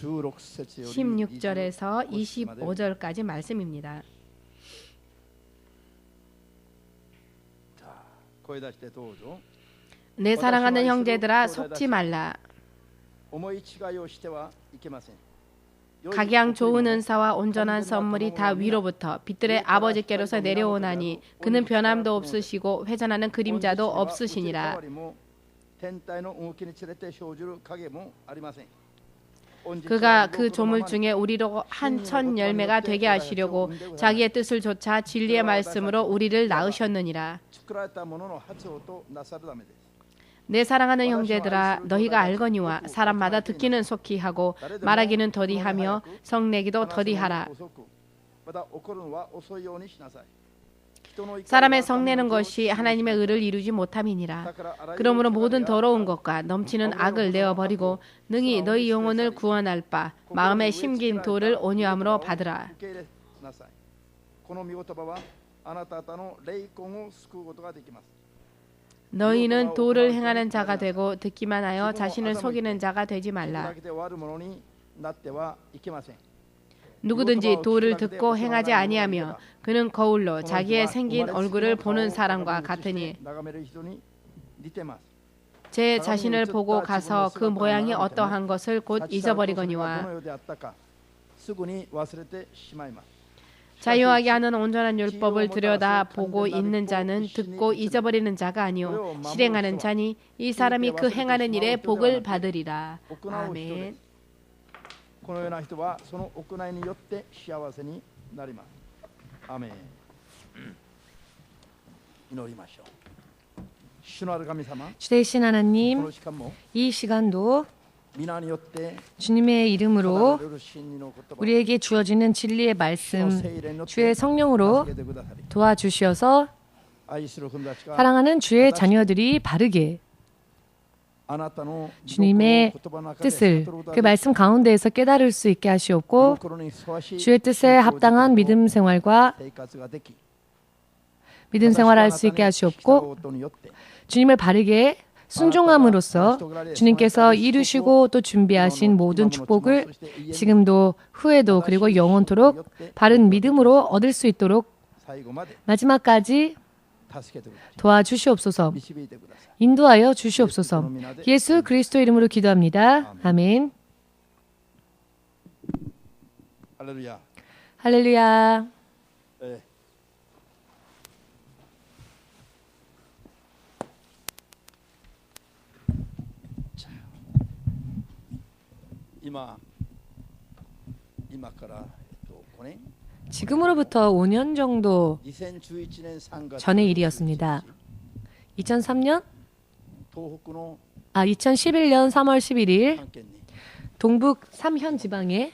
16절에서 25절까지 말씀입니다. 내 사랑하는 형제들아 속지 말라. 각양 좋은 은사와 온전한 선물이 다 위로부터 빛들의 아버지께로서 내려오나니 그는 변함도 없으시고 회전하는 그림자도 없으시니라. 그가 그 조물 중에 우리로 한 천 열매가 되게 하시려고 자기의 뜻을 좇아 진리의 말씀으로 우리를 낳으셨느니라. 내 사랑하는 형제들아 너희가 알거니와 사람마다 듣기는 속히 하고 말하기는 더디하며 성내기도 더디하라. 사람의 성내는 것이 하나님의 의를 이루지 못함이니라. 그러므로 모든 더러운 것과 넘치는 악을 내어버리고 능히 너희 영혼을 구원할 바 마음에 심긴 도를 온유함으로 받으라. 너희는 도를 행하는 자가 되고 듣기만 하여 자신을 속이는 자가 되지 말라. 누구든지 도를 듣고 행하지 아니하며 그는 거울로 자기의 생긴 얼굴을 보는 사람과 같으니 제 자신을 보고 가서 그 모양이 어떠한 것을 곧 잊어버리거니와 자유하게 하는 온전한 율법을 들여다 보고 있는 자는 듣고 잊어버리는 자가 아니요 실행하는 자니 이 사람이 그 행하는 일에 복을 받으리라. 아멘. 아멘. 주되신 하나님, 이 시간도 주님의 이름으로 우리에게 주어지는 진리의 말씀, 주의 성령으로 도와주시어서 사랑하는 주의 자녀들이 바르게 주님의 뜻을 그 말씀 가운데에서 깨달을 수 있게 하시옵고 주의 뜻에 합당한 믿음 생활과 믿음 생활할 수 있게 하시옵고 주님을 바르게 순종함으로써 주님께서 이루시고 또 준비하신 모든 축복을 지금도 후에도 그리고 영원토록 바른 믿음으로 얻을 수 있도록 마지막까지 도와주시옵소서. 인도하여 주시옵소서. 예수 그리스도 이름으로 기도합니다. 아멘. 할렐루야. 할렐루야. 지금으로부터 5년 정도 전의 일이었습니다. 2011년 3월 11일 동북 삼현 지방에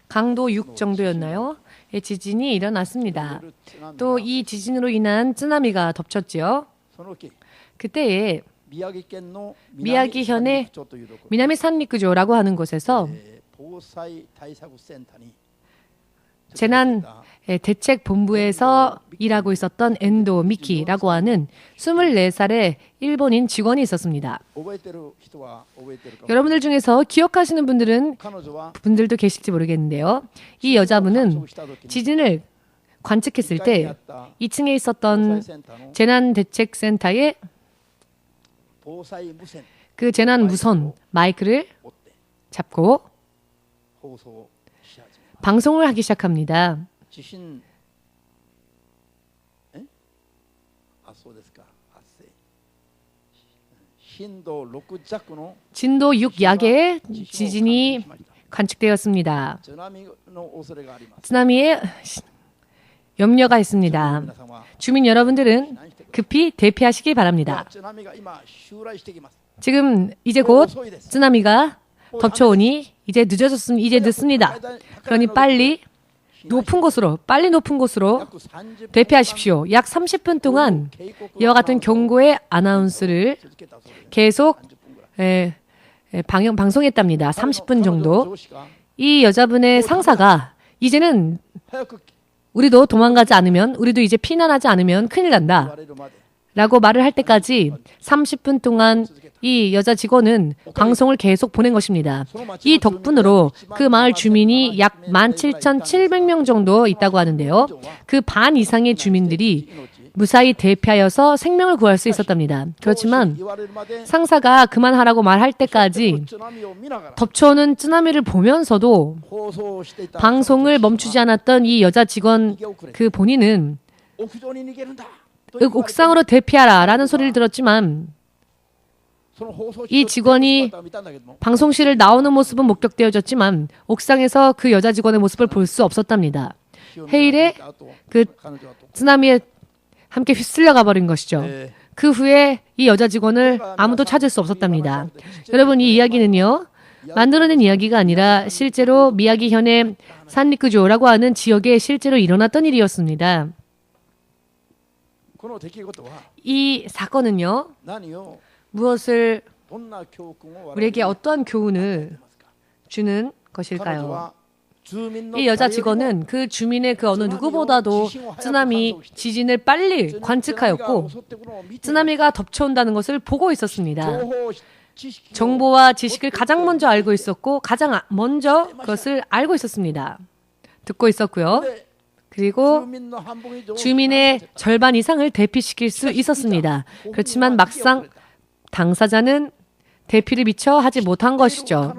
강도 6 정도였나요? 지진이 일어났습니다. 또 이 지진으로 인한 쓰나미가 덮쳤지요. 그때에 미야기현의 미나미 산리크조라고 하는 곳에서 재난 대책 본부에서 일하고 있었던 엔도 미키라고 하는 24살의 일본인 직원이 있었습니다. 여러분들 중에서 기억하시는 분들도 계실지 모르겠는데요. 이 여자분은 지진을 관측했을 때 2층에 있었던 재난대책센터에 그 재난 무선 마이크를 잡고 방송을 하기 시작합니다. 진도 6약의 지진이 관측되었습니다. 쓰나미의 염려가 있습니다. 주민 여러분들은 급히 대피하시기 바랍니다. 지금 이제 곧 쓰나미가 덮쳐오니 이제 늦습니다. 그러니 빨리 높은 곳으로 대피하십시오. 약 30분 동안 이와 같은 경고의 아나운스를 계속 방송했답니다. 30분 정도. 이 여자분의 상사가 이제는 우리도 도망가지 않으면, 우리도 이제 피난하지 않으면 큰일 난다. 라고 말을 할 때까지 30분 동안 이 여자 직원은 방송을 계속 보낸 것입니다. 이 덕분으로 그 마을 주민이 약 17,700명 정도 있다고 하는데요. 그 반 이상의 주민들이 무사히 대피하여서 생명을 구할 수 있었답니다. 그렇지만 상사가 그만하라고 말할 때까지 덮쳐오는 쓰나미를 보면서도 방송을 멈추지 않았던 이 여자 직원 그 본인은 옥상으로 대피하라 라는 소리를 들었지만 이 직원이 방송실을 나오는 모습은 목격되어졌지만 옥상에서 그 여자 직원의 모습을 볼 수 없었답니다. 해일에 그 쓰나미에 함께 휩쓸려 가버린 것이죠. 그 후에 이 여자 직원을 아무도 찾을 수 없었답니다. 여러분, 이 이야기는요, 만들어낸 이야기가 아니라 실제로 미야기현의 산리쿠조라고 하는 지역에 실제로 일어났던 일이었습니다. 이 사건은요, 무엇을 우리에게 어떠한 교훈을 주는 것일까요? 이 여자 직원은 그 주민의 그 어느 누구보다도 쓰나미, 지진을 빨리 관측하였고 쓰나미가 덮쳐온다는 것을 보고 있었습니다. 정보와 지식을 가장 먼저 알고 있었고 가장 먼저 그것을 알고 있었습니다. 듣고 있었고요. 그리고 주민의 절반 이상을 대피시킬 수 있었습니다. 그렇지만 막상 당사자는 대피를 미처 하지 못한 것이죠.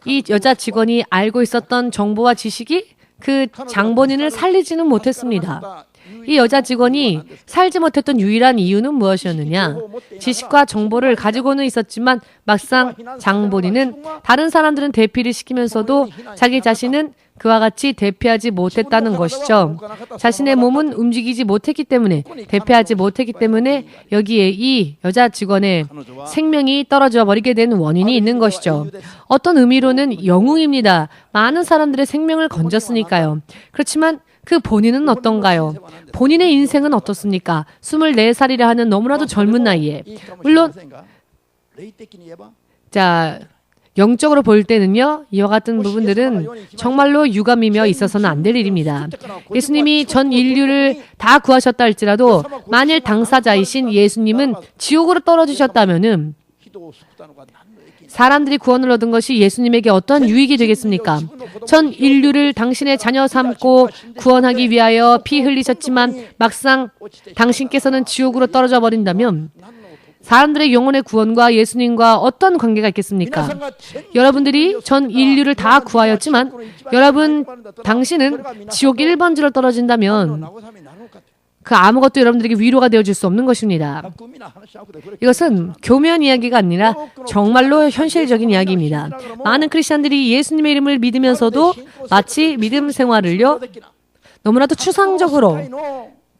이 여자 직원이 알고 있었던 정보와 지식이 그 장본인을 살리지는 못했습니다. 이 여자 직원이 살지 못했던 유일한 이유는 무엇이었느냐? 지식과 정보를 가지고는 있었지만 막상 장본인은 다른 사람들은 대피를 시키면서도 자기 자신은 그와 같이 대피하지 못했다는 것이죠. 자신의 몸은 움직이지 못했기 때문에, 대피하지 못했기 때문에 여기에 이 여자 직원의 생명이 떨어져 버리게 된 원인이 있는 것이죠. 어떤 의미로는 영웅입니다. 많은 사람들의 생명을 건졌으니까요. 그렇지만 그 본인은 어떤가요? 본인의 인생은 어떻습니까? 24살이라 하는 너무나도 젊은 나이에. 물론 자, 영적으로 볼 때는요, 이와 같은 부분들은 정말로 유감이며 있어서는 안 될 일입니다. 예수님이 전 인류를 다 구하셨다 할지라도 만일 당사자이신 예수님은 지옥으로 떨어지셨다면은 사람들이 구원을 얻은 것이 예수님에게 어떤 유익이 되겠습니까? 전 인류를 당신의 자녀 삼고 구원하기 위하여 피 흘리셨지만 막상 당신께서는 지옥으로 떨어져 버린다면 사람들의 영혼의 구원과 예수님과 어떤 관계가 있겠습니까? 여러분들이 전 인류를 다 구하였지만 당신은 지옥 1번지로 떨어진다면 그 아무것도 여러분들에게 위로가 되어줄 수 없는 것입니다. 이것은 교묘한 이야기가 아니라 정말로 현실적인 이야기입니다. 많은 크리스찬들이 예수님의 이름을 믿으면서도 마치 믿음 생활을요, 너무나도 추상적으로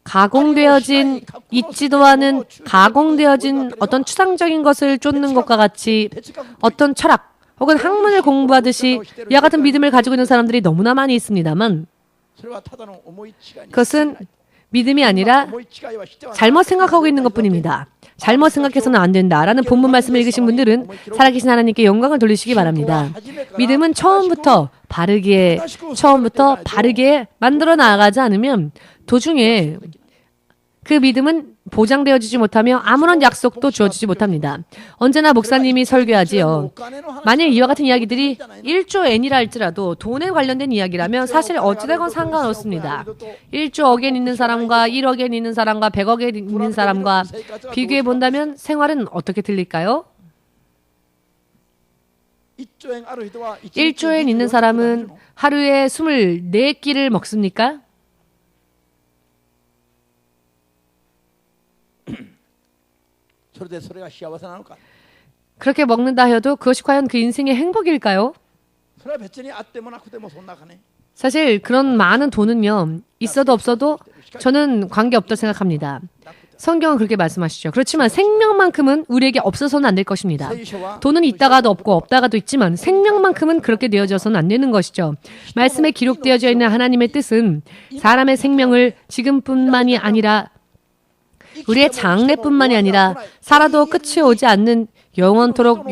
가공되어진, 있지도 않은 가공되어진 어떤 추상적인 것을 쫓는 것과 같이 어떤 철학 혹은 학문을 공부하듯이 이와 같은 믿음을 가지고 있는 사람들이 너무나 많이 있습니다만 그것은 믿음이 아니라 잘못 생각하고 있는 것뿐입니다. 잘못 생각해서는 안 된다라는 본문 말씀을 읽으신 분들은 살아계신 하나님께 영광을 돌리시기 바랍니다. 믿음은 처음부터 바르게 만들어 나가지 않으면 도중에 그 믿음은 보장되어지지 못하며 아무런 약속도 주어지지 못합니다. 언제나 목사님이 설교하지요. 만일 이와 같은 이야기들이 1조 엔이라 할지라도 돈에 관련된 이야기라면 사실 어찌되건 상관없습니다. 1조억엔 있는 사람과 1억엔 있는 사람과 100억엔 있는 사람과 비교해 본다면 생활은 어떻게 들릴까요? 1조엔 있는 사람은 하루에 24끼를 먹습니까? 그렇게 먹는다 해도 그것이 과연 그 인생의 행복일까요? 사실 그런 많은 돈은요, 있어도 없어도 저는 관계없다고 생각합니다. 성경은 그렇게 말씀하시죠. 그렇지만 생명만큼은 우리에게 없어서는 안 될 것입니다. 돈은 있다가도 없고 없다가도 있지만 생명만큼은 그렇게 되어져서는 안 되는 것이죠. 말씀에 기록되어져 있는 하나님의 뜻은 사람의 생명을 지금뿐만이 아니라 우리의 장래뿐만이 아니라 살아도 끝이 오지 않는 영원토록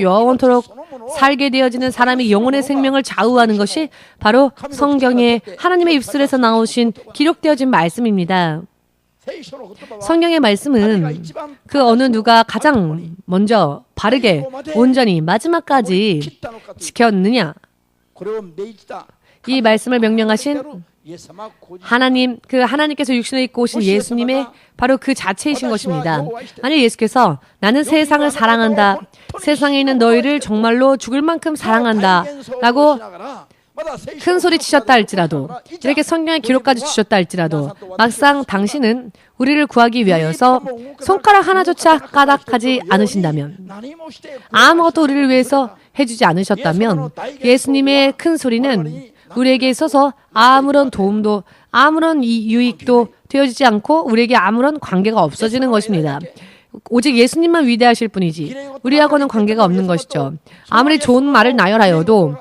살게 되어지는 사람의 영혼의 생명을 좌우하는 것이 바로 성경의 하나님의 입술에서 나오신 기록되어진 말씀입니다. 성경의 말씀은 그 어느 누가 가장 먼저 바르게 온전히 마지막까지 지켰느냐, 이 말씀을 명령하신 하나님, 그 하나님께서 육신을 입고 오신 예수님의 바로 그 자체이신 것입니다. 만약 예수께서 나는 세상을 사랑한다, 세상에 있는 너희를 정말로 죽을 만큼 사랑한다 라고 큰 소리 치셨다 할지라도, 이렇게 성경의 기록까지 주셨다 할지라도 막상 당신은 우리를 구하기 위하여서 손가락 하나조차 까닭하지 않으신다면, 아무것도 우리를 위해서 해주지 않으셨다면 예수님의 큰 소리는 우리에게 있어서 아무런 도움도, 아무런 유익도 되어지지 않고 우리에게 아무런 관계가 없어지는 것입니다. 오직 예수님만 위대하실 뿐이지 우리하고는 관계가 없는 것이죠. 아무리 좋은 말을 나열하여도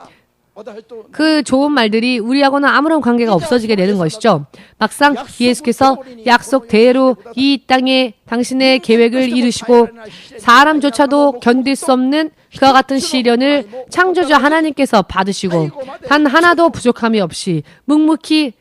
그 좋은 말들이 우리하고는 아무런 관계가 없어지게 되는 것이죠. 막상 예수께서 약속대로 이 땅에 당신의 계획을 이루시고 사람조차도 견딜 수 없는 그와 같은 시련을 창조주 하나님께서 받으시고 단 하나도 부족함이 없이 묵묵히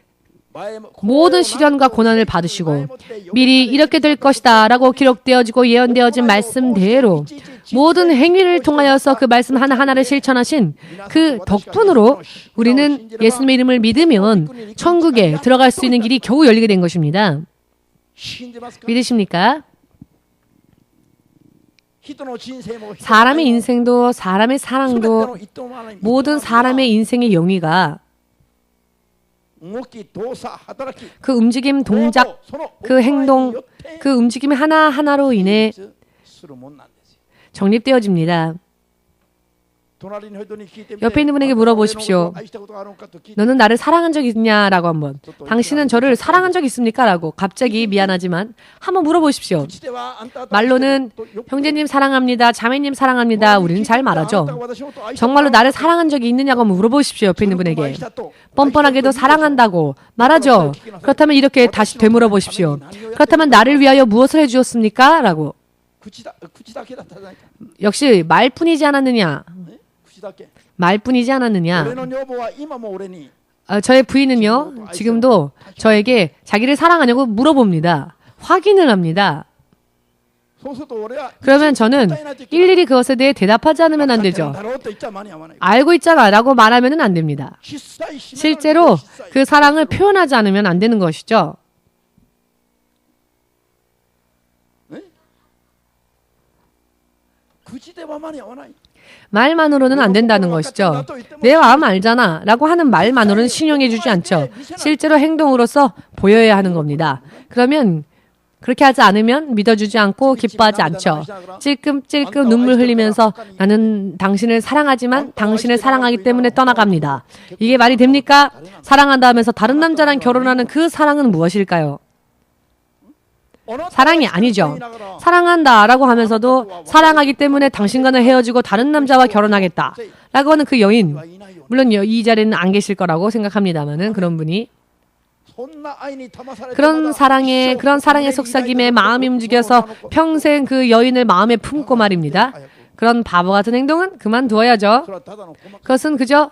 모든 시련과 고난을 받으시고 미리 이렇게 될 것이다 라고 기록되어지고 예언되어진 말씀대로 모든 행위를 통하여서 그 말씀 하나하나를 실천하신 그 덕분으로 우리는 예수님의 이름을 믿으면 천국에 들어갈 수 있는 길이 겨우 열리게 된 것입니다. 믿으십니까? 사람의 인생도 사람의 사랑도 모든 사람의 인생의 영위가 그 움직임, 동작, 그 행동, 그 움직임 하나하나로 인해 정립되어집니다. 옆에 있는 분에게 물어보십시오. 너는 나를 사랑한 적 있냐라고 한번. 당신은 저를 사랑한 적 있습니까? 라고 갑자기 미안하지만 한번 물어보십시오. 말로는 형제님 사랑합니다. 자매님 사랑합니다. 우리는 잘 말하죠. 정말로 나를 사랑한 적이 있느냐고 한번 물어보십시오. 옆에 있는 분에게. 뻔뻔하게도 사랑한다고 말하죠. 그렇다면 이렇게 다시 되물어보십시오. 그렇다면 나를 위하여 무엇을 해주었습니까? 라고. 역시 말뿐이지 않았느냐. 말뿐이지 않았느냐. 저의 부인은요, 지금도 저에게 자기를 사랑하냐고 물어봅니다. 확인을 합니다. 그러면 저는 일일이 그것에 대해 대답하지 않으면 안 되죠. 알고 있잖아 라고 말하면 안 됩니다. 실제로 그 사랑을 표현하지 않으면 안 되는 것이죠. 말만으로는 안 된다는 것이죠. 내 마음 알잖아 라고 하는 말만으로는 신용해주지 않죠. 실제로 행동으로서 보여야 하는 겁니다. 그러면 그렇게 하지 않으면 믿어주지 않고 기뻐하지 않죠. 찔끔찔끔 눈물 흘리면서 나는 당신을 사랑하지만 당신을 사랑하기 때문에 떠나갑니다. 이게 말이 됩니까? 사랑한다 하면서 다른 남자랑 결혼하는 그 사랑은 무엇일까요? 사랑이 아니죠. 사랑한다라고 하면서도 사랑하기 때문에 당신과는 헤어지고 다른 남자와 결혼하겠다 라고 하는 그 여인, 물론 이 자리에는 안 계실 거라고 생각합니다만은 그런 분이 그런 사랑에 속삭임에 마음이 움직여서 평생 그 여인을 마음에 품고 말입니다. 그런 바보 같은 행동은 그만두어야죠. 그것은 그저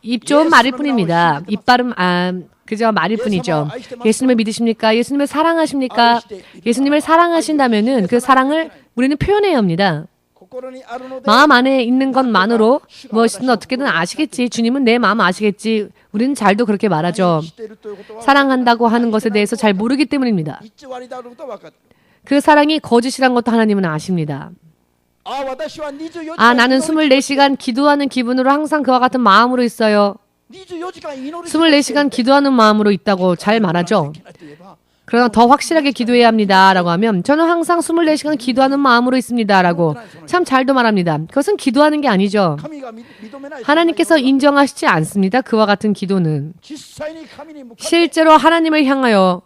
입 좋은 말일 뿐입니다. 입바름 그저 말일 뿐이죠. 예수님을 믿으십니까? 예수님을 사랑하십니까? 예수님을 사랑하신다면은 그 사랑을 우리는 표현해야 합니다. 마음 안에 있는 것만으로 무엇이든 어떻게든 아시겠지. 주님은 내 마음 아시겠지. 우리는 잘도 그렇게 말하죠. 사랑한다고 하는 것에 대해서 잘 모르기 때문입니다. 그 사랑이 거짓이란 것도 하나님은 아십니다. 나는 24시간 기도하는 기분으로 항상 그와 같은 마음으로 있어요. 24시간 기도하는 마음으로 있다고 잘 말하죠. 그러나 더 확실하게 기도해야 합니다 라고 하면 저는 항상 24시간 기도하는 마음으로 있습니다 라고 참 잘도 말합니다. 그것은 기도하는 게 아니죠. 하나님께서 인정하시지 않습니다. 그와 같은 기도는 실제로 하나님을 향하여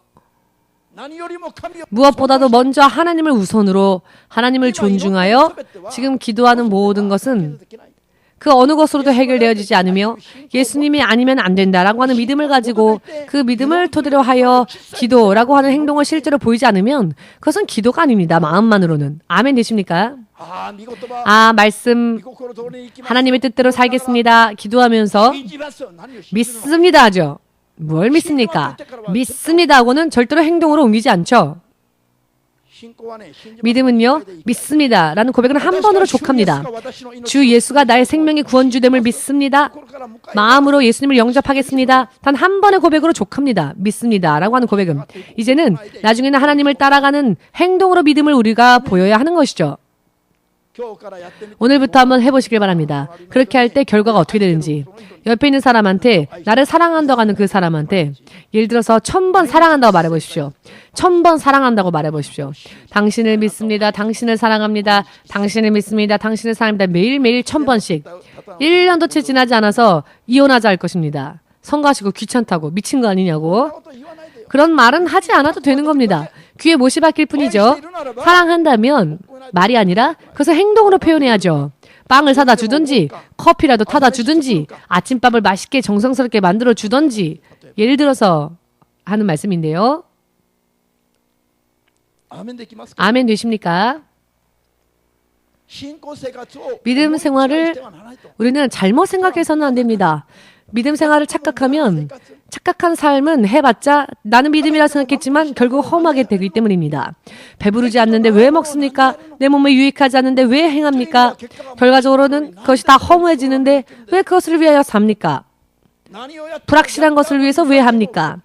무엇보다도 먼저 하나님을 우선으로 하나님을 존중하여 지금 기도하는 모든 것은 그 어느 것으로도 해결되어지지 않으며 예수님이 아니면 안 된다라고 하는 믿음을 가지고 그 믿음을 토대로 하여 기도라고 하는 행동을 실제로 보이지 않으면 그것은 기도가 아닙니다. 마음만으로는. 아멘 되십니까? 말씀 하나님의 뜻대로 살겠습니다. 기도하면서 믿습니다 하죠. 뭘 믿습니까? 믿습니다 하고는 절대로 행동으로 옮기지 않죠. 믿음은요, 믿습니다 라는 고백은 한 번으로 족합니다. 주 예수가 나의 생명의 구원주됨을 믿습니다. 마음으로 예수님을 영접하겠습니다. 단 한 번의 고백으로 족합니다. 믿습니다 라고 하는 고백은. 이제는 나중에는 하나님을 따라가는 행동으로 믿음을 우리가 보여야 하는 것이죠. 오늘부터 한번 해보시길 바랍니다. 그렇게 할 때 결과가 어떻게 되는지. 옆에 있는 사람한테, 나를 사랑한다고 하는 그 사람한테 예를 들어서 1000번 사랑한다고 말해보십시오. 1000번 사랑한다고 말해보십시오. 당신을 믿습니다. 당신을 사랑합니다. 당신을 믿습니다. 당신을 사랑합니다. 매일매일 1000번씩. 1년도 채 지나지 않아서 이혼하자 할 것입니다. 성가시고 귀찮다고 미친 거 아니냐고. 그런 말은 하지 않아도 되는 겁니다. 귀에 못이 박힐 뿐이죠. 사랑한다면 말이 아니라 그것을 행동으로 표현해야죠. 빵을 사다 주든지 커피라도 타다 주든지 아침밥을 맛있게 정성스럽게 만들어 주든지 예를 들어서 하는 말씀인데요. 아멘 되십니까? 믿음 생활을 우리는 잘못 생각해서는 안 됩니다. 믿음 생활을 착각하면 착각한 삶은 해봤자 나는 믿음이라 생각했지만 결국 허무하게 되기 때문입니다. 배부르지 않는데 왜 먹습니까? 내 몸에 유익하지 않는데 왜 행합니까? 결과적으로는 그것이 다 허무해지는데 왜 그것을 위하여 삽니까? 불확실한 것을 위해서 왜 합니까?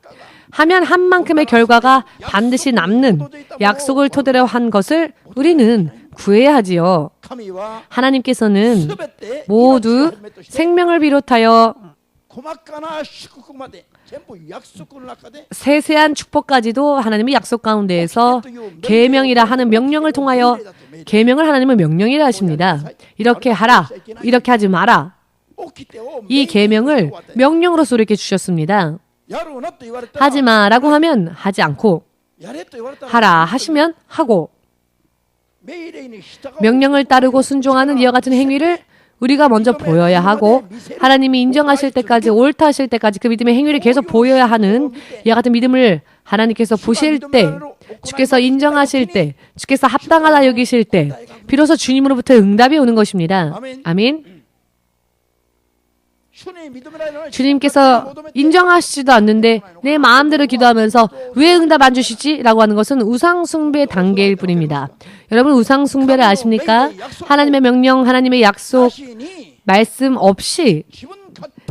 하면 한 만큼의 결과가 반드시 남는 약속을 토대로 한 것을 우리는 구해야 하지요. 하나님께서는 모두 생명을 비롯하여 세세한 축복까지도 하나님의 약속 가운데에서 계명이라 하는 명령을 통하여 계명을 하나님은 명령이라 하십니다. 이렇게 하라, 이렇게 하지 마라. 이 계명을 명령으로서 우리에게 주셨습니다. 하지 마라고 하면 하지 않고 하라 하시면 하고 명령을 따르고 순종하는 이와 같은 행위를 우리가 먼저 보여야 하고 하나님이 인정하실 때까지 옳다 하실 때까지 그 믿음의 행위를 계속 보여야 하는 이와 같은 믿음을 하나님께서 보실 때 주께서 인정하실 때 주께서 합당하다 여기실 때 비로소 주님으로부터 응답이 오는 것입니다. 아멘. 주님께서 인정하시지도 않는데 내 마음대로 기도하면서 왜 응답 안 주시지? 라고 하는 것은 우상숭배 단계일 뿐입니다. 여러분 우상숭배를 아십니까? 하나님의 명령, 하나님의 약속, 말씀 없이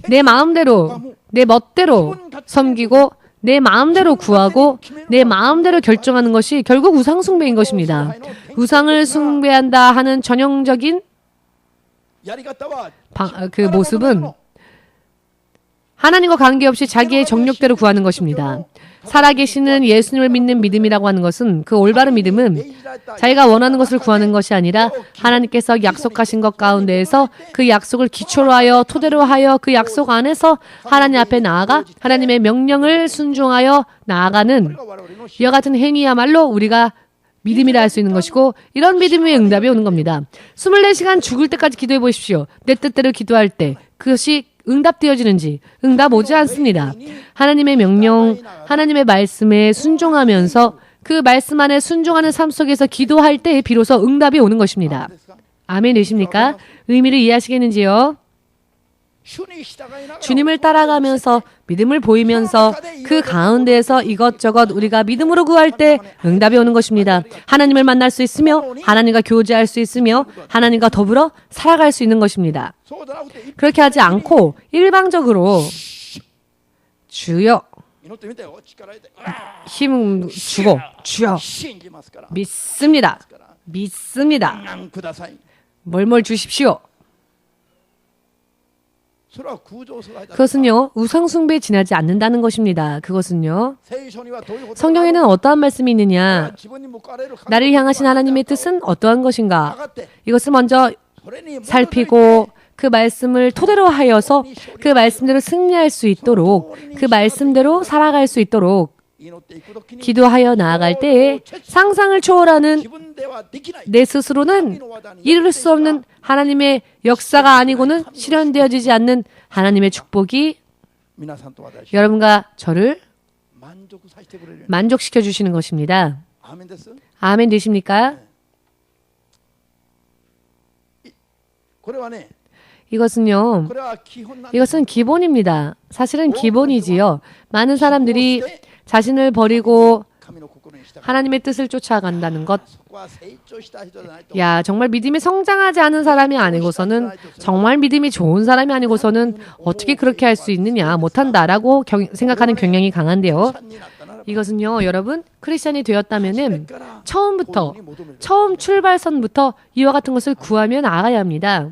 내 마음대로, 내 멋대로 섬기고 내 마음대로 구하고 내 마음대로 결정하는 것이 결국 우상숭배인 것입니다. 우상을 숭배한다 하는 전형적인 그 모습은 하나님과 관계없이 자기의 정욕대로 구하는 것입니다. 살아계시는 예수님을 믿는 믿음이라고 하는 것은 그 올바른 믿음은 자기가 원하는 것을 구하는 것이 아니라 하나님께서 약속하신 것 가운데에서 그 약속을 기초로 하여 토대로 하여 그 약속 안에서 하나님 앞에 나아가 하나님의 명령을 순종하여 나아가는 이와 같은 행위야말로 우리가 믿음이라 할 수 있는 것이고 이런 믿음의 응답이 오는 겁니다. 24시간 죽을 때까지 기도해 보십시오. 내 뜻대로 기도할 때 그것이 응답되어지는지 응답 오지 않습니다. 하나님의 명령, 하나님의 말씀에 순종하면서 그 말씀 안에 순종하는 삶 속에서 기도할 때 비로소 응답이 오는 것입니다. 아멘 되십니까? 의미를 이해하시겠는지요? 주님을 따라가면서 믿음을 보이면서 그 가운데에서 이것저것 우리가 믿음으로 구할 때 응답이 오는 것입니다. 하나님을 만날 수 있으며 하나님과 교제할 수 있으며 하나님과 더불어 살아갈 수 있는 것입니다. 그렇게 하지 않고 일방적으로 주여 힘 주고 주여 믿습니다. 믿습니다. 뭘 주십시오. 그것은요 우상숭배에 지나지 않는다는 것입니다. 그것은요 성경에는 어떠한 말씀이 있느냐 나를 향하신 하나님의 뜻은 어떠한 것인가 이것을 먼저 살피고 그 말씀을 토대로 하여서 그 말씀대로 승리할 수 있도록 그 말씀대로 살아갈 수 있도록 기도하여 나아갈 때에 상상을 초월하는 내 스스로는 이룰 수 없는 하나님의 역사가 아니고는 실현되어지지 않는 하나님의 축복이 여러분과 저를 만족시켜 주시는 것입니다. 아멘 되십니까? 이것은 기본입니다. 사실은 기본이지요. 많은 사람들이 자신을 버리고 하나님의 뜻을 쫓아간다는 것. 야, 정말 믿음이 성장하지 않은 사람이 아니고서는, 정말 믿음이 좋은 사람이 아니고서는 어떻게 그렇게 할 수 있느냐, 못한다라고 생각하는 경향이 강한데요. 이것은요, 여러분, 크리스찬이 되었다면은 처음 출발선부터 이와 같은 것을 구하며 나아가야 합니다.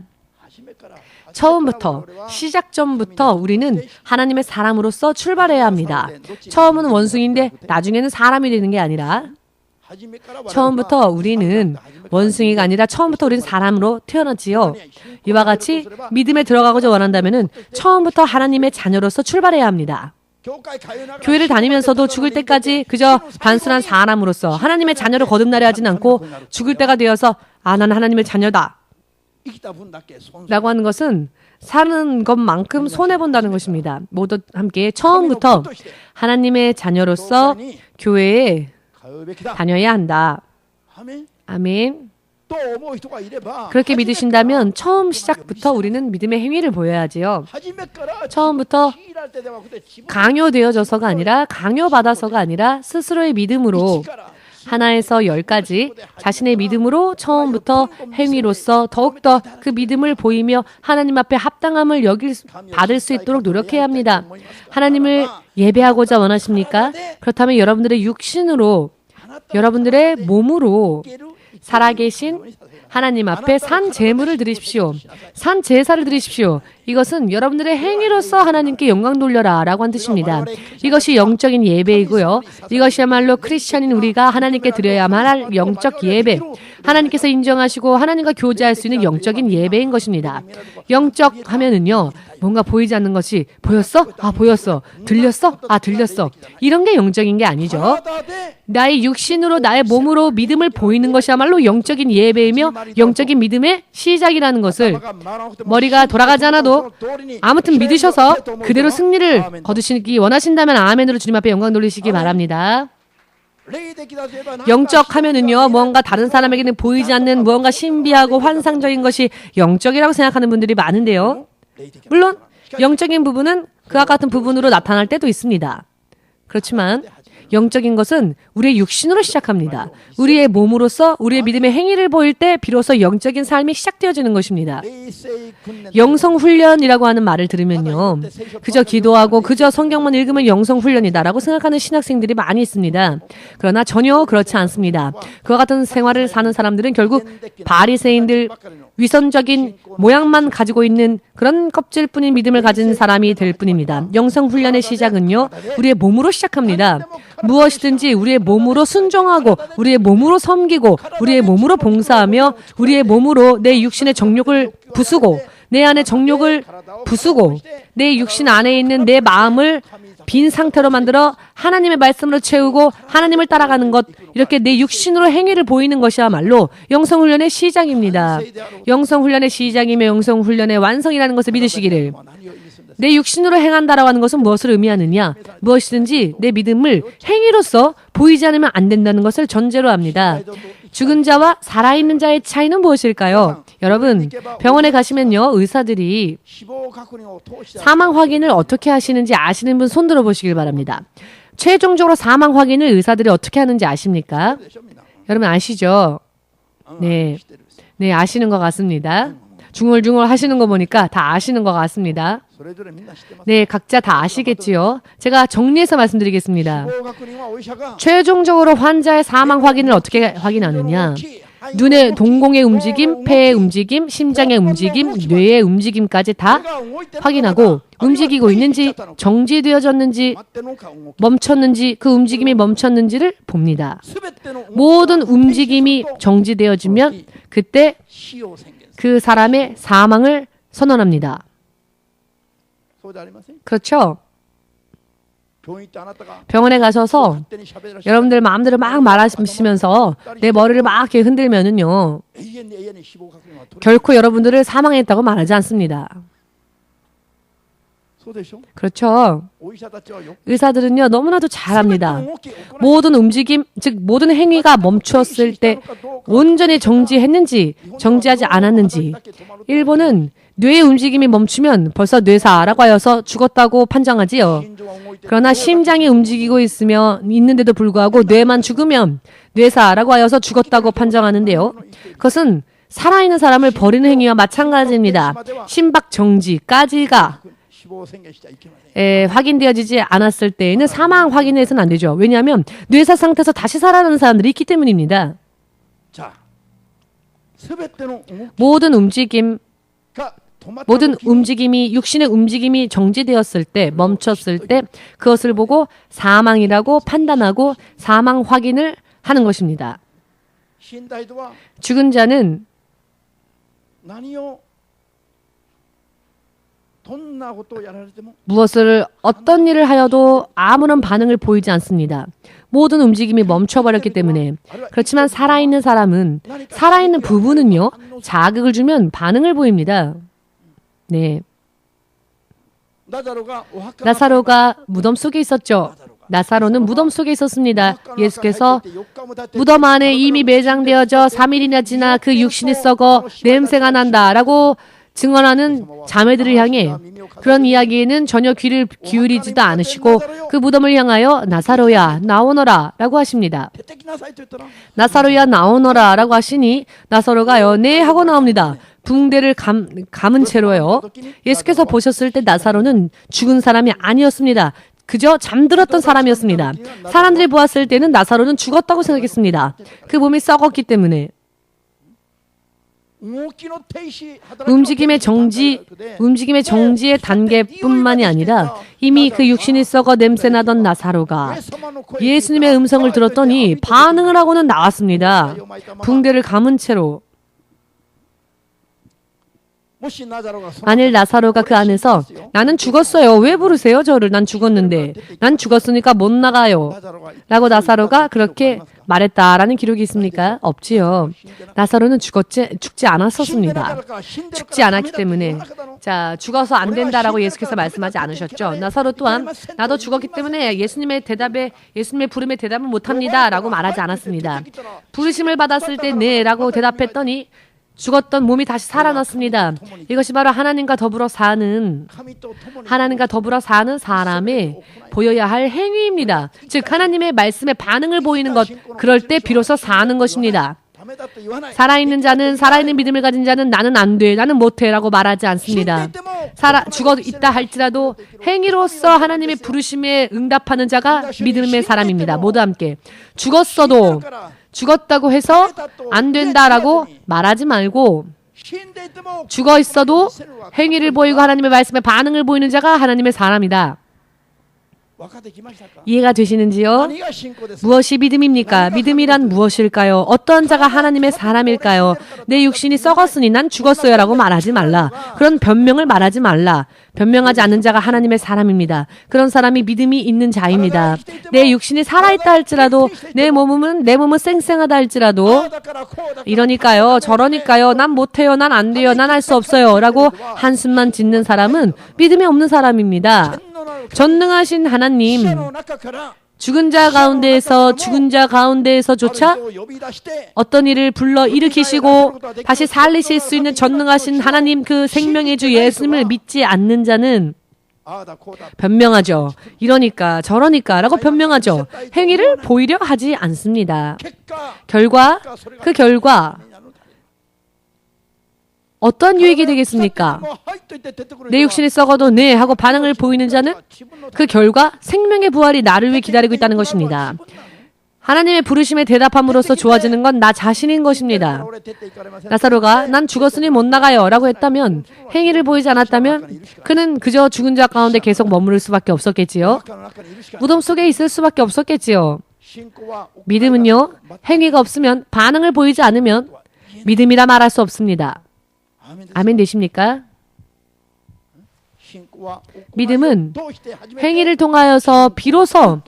처음부터, 시작점부터 우리는 하나님의 사람으로서 출발해야 합니다. 처음은 원숭이인데 나중에는 사람이 되는 게 아니라, 처음부터 우리는 원숭이가 아니라 처음부터 우리는 사람으로 태어났지요. 이와 같이 믿음에 들어가고자 원한다면은 처음부터 하나님의 자녀로서 출발해야 합니다. 교회를 다니면서도 죽을 때까지 그저 단순한 사람으로서 하나님의 자녀를 거듭나려 하진 않고 죽을 때가 되어서 나는 하나님의 자녀다 라고 하는 것은 사는 것만큼 손해본다는 것입니다. 모두 함께 처음부터 하나님의 자녀로서 교회에 다녀야 한다. 아멘. 그렇게 믿으신다면 처음 시작부터 우리는 믿음의 행위를 보여야지요. 처음부터 강요되어져서가 아니라, 강요받아서가 아니라 스스로의 믿음으로 하나에서 10까지 자신의 믿음으로 처음부터 행위로서 더욱더 그 믿음을 보이며 하나님 앞에 합당함을 받을 수 있도록 노력해야 합니다. 하나님을 예배하고자 원하십니까? 그렇다면 여러분들의 육신으로, 여러분들의 몸으로 살아계신 하나님 앞에 산 제물을 드리십시오. 산 제사를 드리십시오. 이것은 여러분들의 행위로서 하나님께 영광 돌려라 라고 한 뜻입니다. 이것이 영적인 예배이고요. 이것이야말로 크리스찬인 우리가 하나님께 드려야만 할 영적 예배, 하나님께서 인정하시고 하나님과 교제할 수 있는 영적인 예배인 것입니다. 영적 하면은요, 뭔가 보이지 않는 것이 보였어? 보였어. 들렸어? 들렸어. 이런 게 영적인 게 아니죠. 나의 육신으로, 나의 몸으로 믿음을 보이는 것이야말로 영적인 예배이며 영적인 믿음의 시작이라는 것을, 머리가 돌아가지 않아도 아무튼 믿으셔서 그대로 승리를 거두시기 원하신다면 아멘으로 주님 앞에 영광 돌리시기 바랍니다. 영적 하면은요, 무언가 다른 사람에게는 보이지 않는 무언가 신비하고 환상적인 것이 영적이라고 생각하는 분들이 많은데요. 물론 영적인 부분은 그와 같은 부분으로 나타날 때도 있습니다. 그렇지만 영적인 것은 우리의 육신으로 시작합니다. 우리의 몸으로서 우리의 믿음의 행위를 보일 때 비로소 영적인 삶이 시작되어지는 것입니다. 영성훈련이라고 하는 말을 들으면요, 그저 기도하고 그저 성경만 읽으면 영성훈련이다라고 생각하는 신학생들이 많이 있습니다. 그러나 전혀 그렇지 않습니다. 그와 같은 생활을 사는 사람들은 결국 바리새인들, 위선적인 모양만 가지고 있는 그런 껍질뿐인 믿음을 가진 사람이 될 뿐입니다. 영성훈련의 시작은요, 우리의 몸으로 시작합니다. 무엇이든지 우리의 몸으로 순종하고 우리의 몸으로 섬기고 우리의 몸으로 봉사하며 우리의 몸으로 내 육신의 정욕을 부수고 내 안의 정욕을 부수고 내 육신 안에 있는 내 마음을 빈 상태로 만들어 하나님의 말씀으로 채우고 하나님을 따라가는 것, 이렇게 내 육신으로 행위를 보이는 것이야말로 영성훈련의 시작입니다. 영성훈련의 시작이며 영성훈련의 완성이라는 것을 믿으시기를. 내 육신으로 행한다라고 하는 것은 무엇을 의미하느냐? 무엇이든지 내 믿음을 행위로서 보이지 않으면 안 된다는 것을 전제로 합니다. 죽은 자와 살아있는 자의 차이는 무엇일까요? 여러분, 병원에 가시면요, 의사들이 사망 확인을 어떻게 하시는지 아시는 분 손 들어보시길 바랍니다. 최종적으로 사망 확인을 의사들이 어떻게 하는지 아십니까? 여러분 아시죠? 네, 아시는 것 같습니다. 중얼중얼 하시는 거 보니까 다 아시는 것 같습니다. 네, 각자 다 아시겠지요. 제가 정리해서 말씀드리겠습니다. 최종적으로 환자의 사망 확인을 어떻게 확인하느냐? 눈의 동공의 움직임, 폐의 움직임, 심장의 움직임, 뇌의 움직임까지 다 확인하고 움직이고 있는지, 정지되어졌는지, 멈췄는지, 그 움직임이 멈췄는지를 봅니다. 모든 움직임이 정지되어지면 그때 그 사람의 사망을 선언합니다. 그렇죠? 병원에 가셔서 여러분들 마음대로 막 말하시면서 내 머리를 막 이렇게 흔들면은요, 결코 여러분들을 사망했다고 말하지 않습니다. 그렇죠? 의사들은요, 너무나도 잘합니다. 모든 움직임, 즉 모든 행위가 멈추었을 때 온전히 정지했는지 정지하지 않았는지, 일본은 뇌의 움직임이 멈추면 벌써 뇌사라고 하여서 죽었다고 판정하지요. 그러나 심장이 움직이고 있는데도 불구하고 뇌만 죽으면 뇌사라고 하여서 죽었다고 판정하는데요. 그것은 살아있는 사람을 버리는 행위와 마찬가지입니다. 심박 정지까지가 확인되어지지 않았을 때에는 사망 확인해서는 안 되죠. 왜냐하면 뇌사 상태에서 다시 살아나는 사람들이 있기 때문입니다. 모든 움직임이 육신의 움직임이 정지되었을 때, 멈췄을 때 그것을 보고 사망이라고 판단하고 사망 확인을 하는 것입니다. 죽은 자는 어떤 일을 하여도 아무런 반응을 보이지 않습니다. 모든 움직임이 멈춰버렸기 때문에. 그렇지만 살아있는 사람은, 살아있는 부분은요, 자극을 주면 반응을 보입니다. 네. 나사로가 무덤 속에 있었죠. 나사로는 무덤 속에 있었습니다. 예수께서 무덤 안에 이미 매장되어져 3일이나 지나 그 육신이 썩어 냄새가 난다라고 증언하는 자매들을 향해 그런 이야기에는 전혀 귀를 기울이지도 않으시고 그 무덤을 향하여 나사로야 나오너라 라고 하십니다. 나사로야 나오너라 라고 하시니 나사로가요 네 하고 나옵니다. 붕대를 감은 채로요. 예수께서 보셨을 때 나사로는 죽은 사람이 아니었습니다. 그저 잠들었던 사람이었습니다. 사람들이 보았을 때는 나사로는 죽었다고 생각했습니다. 그 몸이 썩었기 때문에. 움직임의 정지의 단계뿐만이 아니라 이미 그 육신이 썩어 냄새나던 나사로가 예수님의 음성을 들었더니 반응을 하고는 나왔습니다. 붕대를 감은 채로. 만일 나사로가 그 안에서 나는 죽었어요. 왜 부르세요? 저를. 난 죽었는데. 난 죽었으니까 못 나가요. 라고 나사로가 그렇게 말했다라는 기록이 있습니까? 없지요. 나사로는 죽지 않았었습니다. 죽지 않았기 때문에. 자, 죽어서 안 된다라고 예수께서 말씀하지 않으셨죠. 나사로 또한 나도 죽었기 때문에 예수님의 부름에 대답을 못합니다. 라고 말하지 않았습니다. 부르심을 받았을 때 네 라고 대답했더니 죽었던 몸이 다시 살아났습니다. 이것이 바로 하나님과 더불어 사는 사람의 보여야 할 행위입니다. 즉 하나님의 말씀에 반응을 보이는 것, 그럴 때 비로소 사는 것입니다. 살아있는 자는, 살아있는 믿음을 가진 자는 나는 안 돼, 나는 못해 라고 말하지 않습니다. 죽어 있다 할지라도 행위로서 하나님의 부르심에 응답하는 자가 믿음의 사람입니다. 모두 함께. 죽었다고 해서 안 된다라고 말하지 말고 죽어 있어도 행위를 보이고 하나님의 말씀에 반응을 보이는 자가 하나님의 사람이다. 이해가 되시는지요? 무엇이 믿음입니까? 믿음이란 무엇일까요? 어떤 자가 하나님의 사람일까요? 내 육신이 썩었으니 난 죽었어요 라고 말하지 말라. 그런 변명을 말하지 말라. 변명하지 않는 자가 하나님의 사람입니다. 그런 사람이 믿음이 있는 자입니다. 내 육신이 살아있다 할지라도 내 몸은 쌩쌩하다 할지라도 이러니까요, 저러니까요, 난 못해요, 난 안 돼요, 난 할 수 없어요 라고 한숨만 짓는 사람은 믿음이 없는 사람입니다. 전능하신 하나님, 죽은 자 가운데에서조차 어떤 일을 불러 일으키시고 다시 살리실 수 있는 전능하신 하나님, 그 생명의 주 예수님을 믿지 않는 자는 변명하죠. 이러니까 저러니까 라고 변명하죠. 행위를 보이려 하지 않습니다. 그 결과 어떤 유익이 되겠습니까? 내 육신이 썩어도 네 하고 반응을 보이는 자는 그 결과 생명의 부활이 나를 위해 기다리고 있다는 것입니다. 하나님의 부르심에 대답함으로써 좋아지는 건 나 자신인 것입니다. 나사로가 난 죽었으니 못 나가요 라고 했다면, 행위를 보이지 않았다면 그는 그저 죽은 자 가운데 계속 머무를 수밖에 없었겠지요. 무덤 속에 있을 수밖에 없었겠지요. 믿음은요, 행위가 없으면, 반응을 보이지 않으면 믿음이라 말할 수 없습니다. 아멘 되십니까? 믿음은 행위를 통하여서 비로소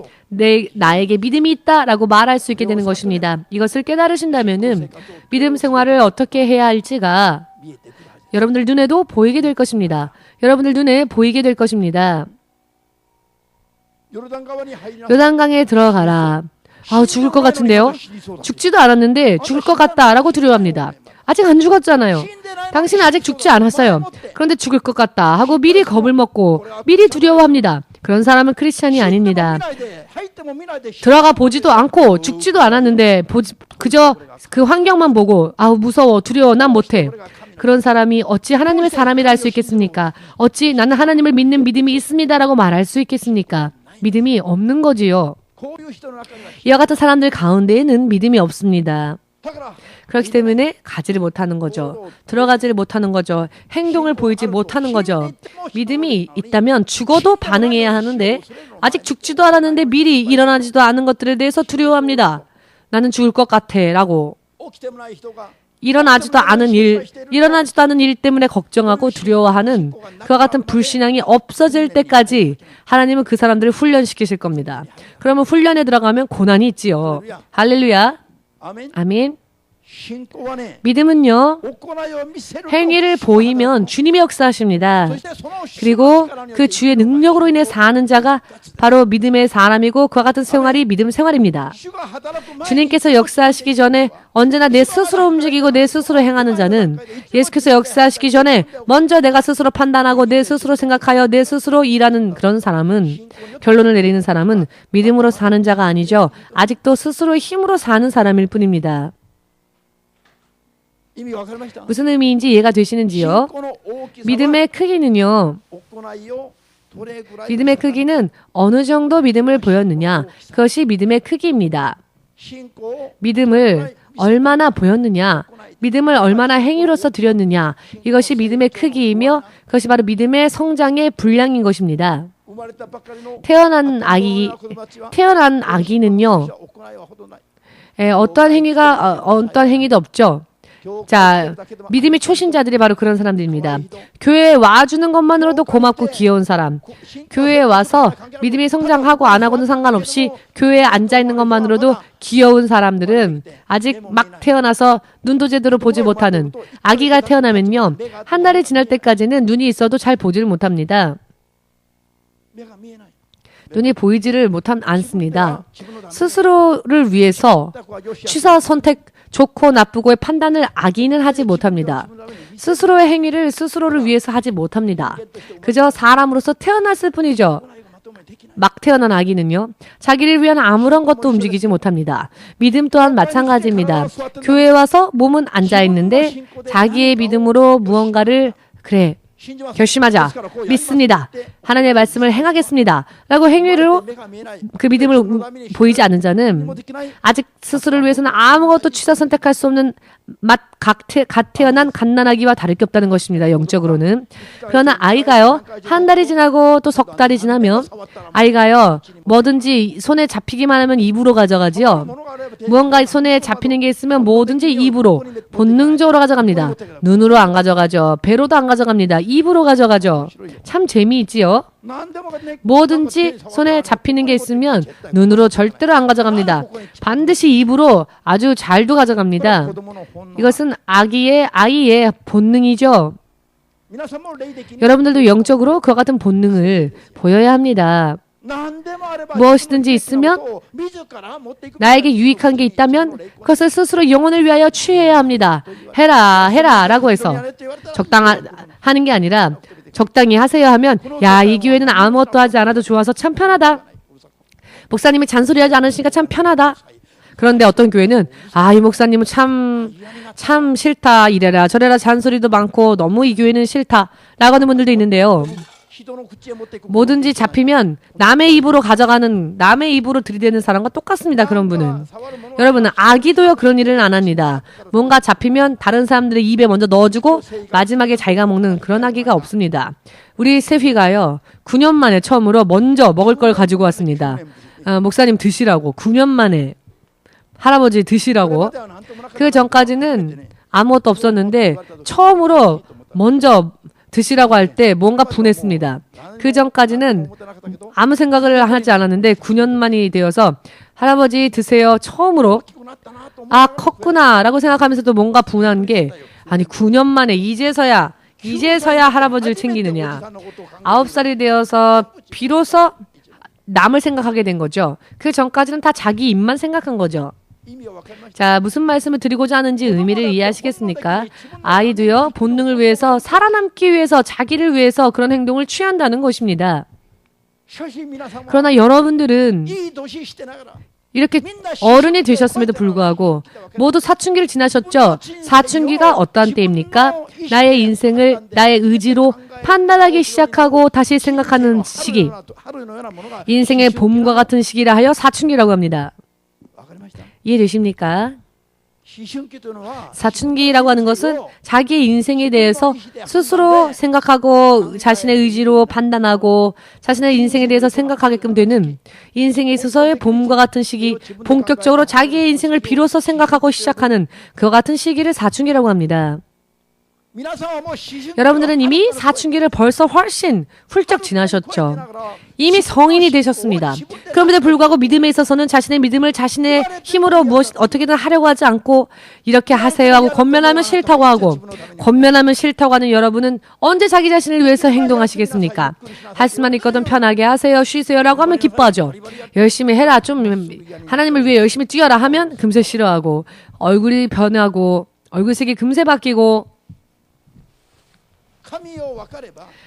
나에게 믿음이 있다라고 말할 수 있게 되는 것입니다. 이것을 깨달으신다면은 믿음 생활을 어떻게 해야 할지가 여러분들 눈에도 보이게 될 것입니다. 여러분들 눈에 보이게 될 것입니다. 요단강에 들어가라. 죽을 것 같은데요? 죽지도 않았는데 죽을 것 같다라고 두려워합니다. 아직 안 죽었잖아요. 당신은 아직 죽지 않았어요. 그런데 죽을 것 같다 하고 미리 겁을 먹고 미리 두려워합니다. 그런 사람은 크리스찬이 아닙니다. 들어가 보지도 않고 죽지도 않았는데 그저 그 환경만 보고 아우 무서워 두려워 난 못해. 그런 사람이 어찌 하나님의 사람이라 할 수 있겠습니까? 어찌 나는 하나님을 믿는 믿음이 있습니다라고 말할 수 있겠습니까? 믿음이 없는 거지요. 이와 같은 사람들 가운데에는 믿음이 없습니다. 그렇기 때문에 가지를 못하는 거죠. 들어가지를 못하는 거죠. 행동을 보이지 못하는 거죠. 믿음이 있다면 죽어도 반응해야 하는데 아직 죽지도 않았는데 미리 일어나지도 않은 것들에 대해서 두려워합니다. 나는 죽을 것 같아 라고. 일어나지도 않은 일 때문에 걱정하고 두려워하는 그와 같은 불신앙이 없어질 때까지 하나님은 그 사람들을 훈련시키실 겁니다. 그러면 훈련에 들어가면 고난이 있지요. 할렐루야. 아멘. 믿음은요, 행위를 보이면 주님이 역사하십니다. 그리고 그 주의 능력으로 인해 사는 자가 바로 믿음의 사람이고 그와 같은 생활이 믿음 생활입니다. 주님께서 역사하시기 전에 언제나 내 스스로 움직이고 내 스스로 행하는 자는 예수께서 역사하시기 전에 먼저 내가 스스로 판단하고 내 스스로 생각하여 내 스스로 일하는 그런 사람은, 결론을 내리는 사람은 믿음으로 사는 자가 아니죠. 아직도 스스로의 힘으로 사는 사람일 뿐입니다. 무슨 의미인지 이해가 되시는지요? 믿음의 크기는요, 믿음의 크기는 어느 정도 믿음을 보였느냐, 그것이 믿음의 크기입니다. 믿음을 얼마나 보였느냐, 믿음을 얼마나 행위로서 드렸느냐, 이것이 믿음의 크기이며 그것이 바로 믿음의 성장의 분량인 것입니다. 태어난 아기는요, 어떠한 행위도 없죠. 자, 믿음의 초신자들이 바로 그런 사람들입니다. 교회에 와주는 것만으로도 고맙고 귀여운 사람. 교회에 와서 믿음이 성장하고 안 하고는 상관없이 교회에 앉아있는 것만으로도 귀여운 사람들은 아직 막 태어나서 눈도 제대로 보지 못하는, 아기가 태어나면요, 한 달이 지날 때까지는 눈이 있어도 잘 보지를 못합니다. 눈이 보이지를 않습니다. 스스로를 위해서 취사 선택, 좋고 나쁘고의 판단을 아기는 하지 못합니다. 스스로의 행위를 스스로를 위해서 하지 못합니다. 그저 사람으로서 태어났을 뿐이죠. 막 태어난 아기는요, 자기를 위한 아무런 것도 움직이지 못합니다. 믿음 또한 마찬가지입니다. 교회에 와서 몸은 앉아있는데 자기의 믿음으로 무언가를 결심하자. 믿습니다. 하나님의 말씀을 행하겠습니다. 라고 행위로 그 믿음을 보이지 않는 자는 아직 스스로를 위해서는 아무것도 취사 선택할 수 없는 갓 태어난 갓난아기와 다를 게 없다는 것입니다. 영적으로는. 그러나 아이가요, 한 달이 지나고 또 석 달이 지나면 아이가요, 뭐든지 손에 잡히기만 하면 입으로 가져가지요. 무언가 손에 잡히는 게 있으면 뭐든지 입으로 본능적으로 가져갑니다. 눈으로 안 가져가죠. 배로도 안 가져갑니다. 입으로 가져가죠. 참 재미있지요. 뭐든지 손에 잡히는 게 있으면 눈으로 절대로 안 가져갑니다. 반드시 입으로 아주 잘도 가져갑니다. 이것은 아이의 본능이죠. 여러분들도 영적으로 그와 같은 본능을 보여야 합니다. 무엇이든지 있으면, 나에게 유익한 게 있다면 그것을 스스로 영혼을 위하여 취해야 합니다. 해라 라고 해서 적당하는 게 아니라 적당히 하세요 하면, 야, 이 교회는 아무것도 하지 않아도 좋아서 참 편하다. 목사님이 잔소리하지 않으시니까 참 편하다. 그런데 어떤 교회는 이 목사님은 참 싫다, 이래라 저래라 잔소리도 많고 너무 이 교회는 싫다 라고 하는 분들도 있는데요. 뭐든지 잡히면 남의 입으로 들이대는 사람과 똑같습니다. 그런 분은. 여러분은 아기도요 그런 일은 안 합니다. 뭔가 잡히면 다른 사람들의 입에 먼저 넣어주고 마지막에 자기가 먹는 그런 아기가 없습니다. 우리 세휘가요 9년 만에 처음으로 먼저 먹을 걸 가지고 왔습니다. 목사님 드시라고. 9년 만에 할아버지 드시라고. 그 전까지는 아무것도 없었는데 처음으로 먼저 드시라고 할 때 뭔가 분했습니다. 그 전까지는 아무 생각을 하지 않았는데 9년 만이 되어서 할아버지 드세요. 처음으로 컸구나 라고 생각하면서도 뭔가 분한 게, 아니 9년 만에 이제서야 할아버지를 챙기느냐. 9살이 되어서 비로소 남을 생각하게 된 거죠. 그 전까지는 다 자기 입만 생각한 거죠. 자, 무슨 말씀을 드리고자 하는지 의미를 이해하시겠습니까? 아이도요, 본능을 위해서, 살아남기 위해서, 자기를 위해서 그런 행동을 취한다는 것입니다. 그러나 여러분들은 이렇게 어른이 되셨음에도 불구하고 모두 사춘기를 지나셨죠? 사춘기가 어떠한 때입니까? 나의 인생을 나의 의지로 판단하기 시작하고 다시 생각하는 시기. 인생의 봄과 같은 시기라 하여 사춘기라고 합니다. 이해되십니까? 사춘기라고 하는 것은 자기의 인생에 대해서 스스로 생각하고 자신의 의지로 판단하고 자신의 인생에 대해서 생각하게끔 되는 인생에 있어서의 봄과 같은 시기, 본격적으로 자기의 인생을 비로소 생각하고 시작하는 그와 같은 시기를 사춘기라고 합니다. 여러분들은 이미 사춘기를 벌써 훨씬 훌쩍 지나셨죠. 이미 성인이 되셨습니다. 그럼에도 불구하고 믿음에 있어서는 자신의 믿음을 자신의 힘으로 어떻게든 하려고 하지 않고 이렇게 하세요 하고 권면하면 싫다고 하고 권면하면 싫다고 하는 여러분은 언제 자기 자신을 위해서 행동하시겠습니까? 할 수만 있거든 편하게 하세요, 쉬세요라고 하면 기뻐하죠. 열심히 해라, 좀 하나님을 위해 열심히 뛰어라 하면 금세 싫어하고 얼굴이 변하고 얼굴색이 금세 바뀌고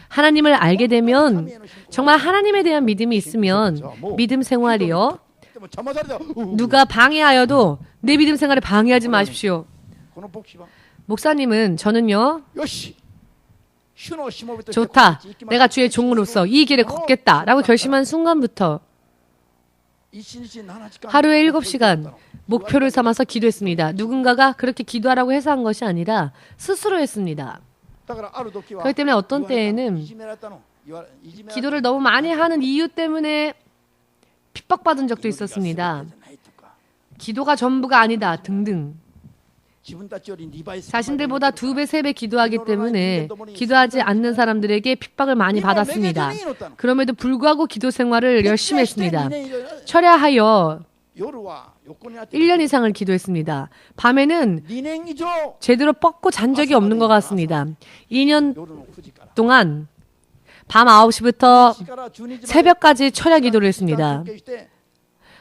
하나님을 알게 되면 정말 하나님에 대한 믿음이 있으면 믿음 생활이요. 누가 방해하여도 내 믿음 생활을 방해하지 마십시오. 목사님은 저는요. 좋다. 내가 주의 종으로서 이 길을 걷겠다라고 결심한 순간부터 하루에 7시간 목표를 삼아서 기도했습니다. 누군가가 그렇게 기도하라고 해서 한 것이 아니라 스스로 했습니다. 그렇기 때문에 어떤 때에는 기도를 너무 많이 하는 이유 때문에 핍박받은 적도 있었습니다. 기도가 전부가 아니다 등등. 자신들보다 2배, 3배 기도하기 때문에 기도하지 않는 사람들에게 핍박을 많이 받았습니다. 그럼에도 불구하고 기도 생활을 열심히 했습니다. 철야하여 1년 이상을 기도했습니다. 밤에는 제대로 뻗고 잔 적이 없는 것 같습니다. 2년 동안 밤 9시부터 새벽까지 철야 기도를 했습니다.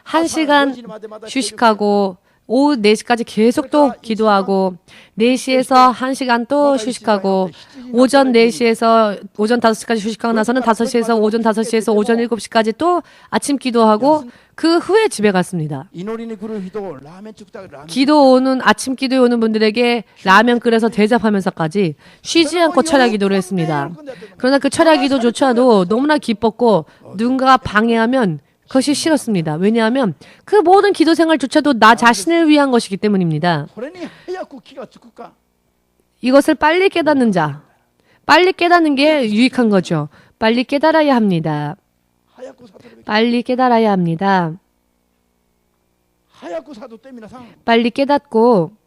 1시간 휴식하고 오후 4시까지 계속 또 기도하고 4시에서 1시간 또 휴식하고 오전 4시에서 오전 5시까지 휴식하고 나서는 5시에서 오전 5시에서 오전 7시까지 또 아침 기도하고 그 후에 집에 갔습니다. 아침 기도에 오는 분들에게 라면 끓여서 대접하면서까지 쉬지 않고 철야 기도를 했습니다. 그러나 그 철야 기도조차도 너무나 기뻤고 누군가가 방해하면 그것이 싫었습니다. 왜냐하면 그 모든 기도 생활조차도 나 자신을 위한 것이기 때문입니다. 이것을 빨리 깨닫는 자, 빨리 깨닫는 게 유익한 거죠. 빨리 깨달아야 합니다. 빨리 깨달아야 합니다. 빨리 깨닫고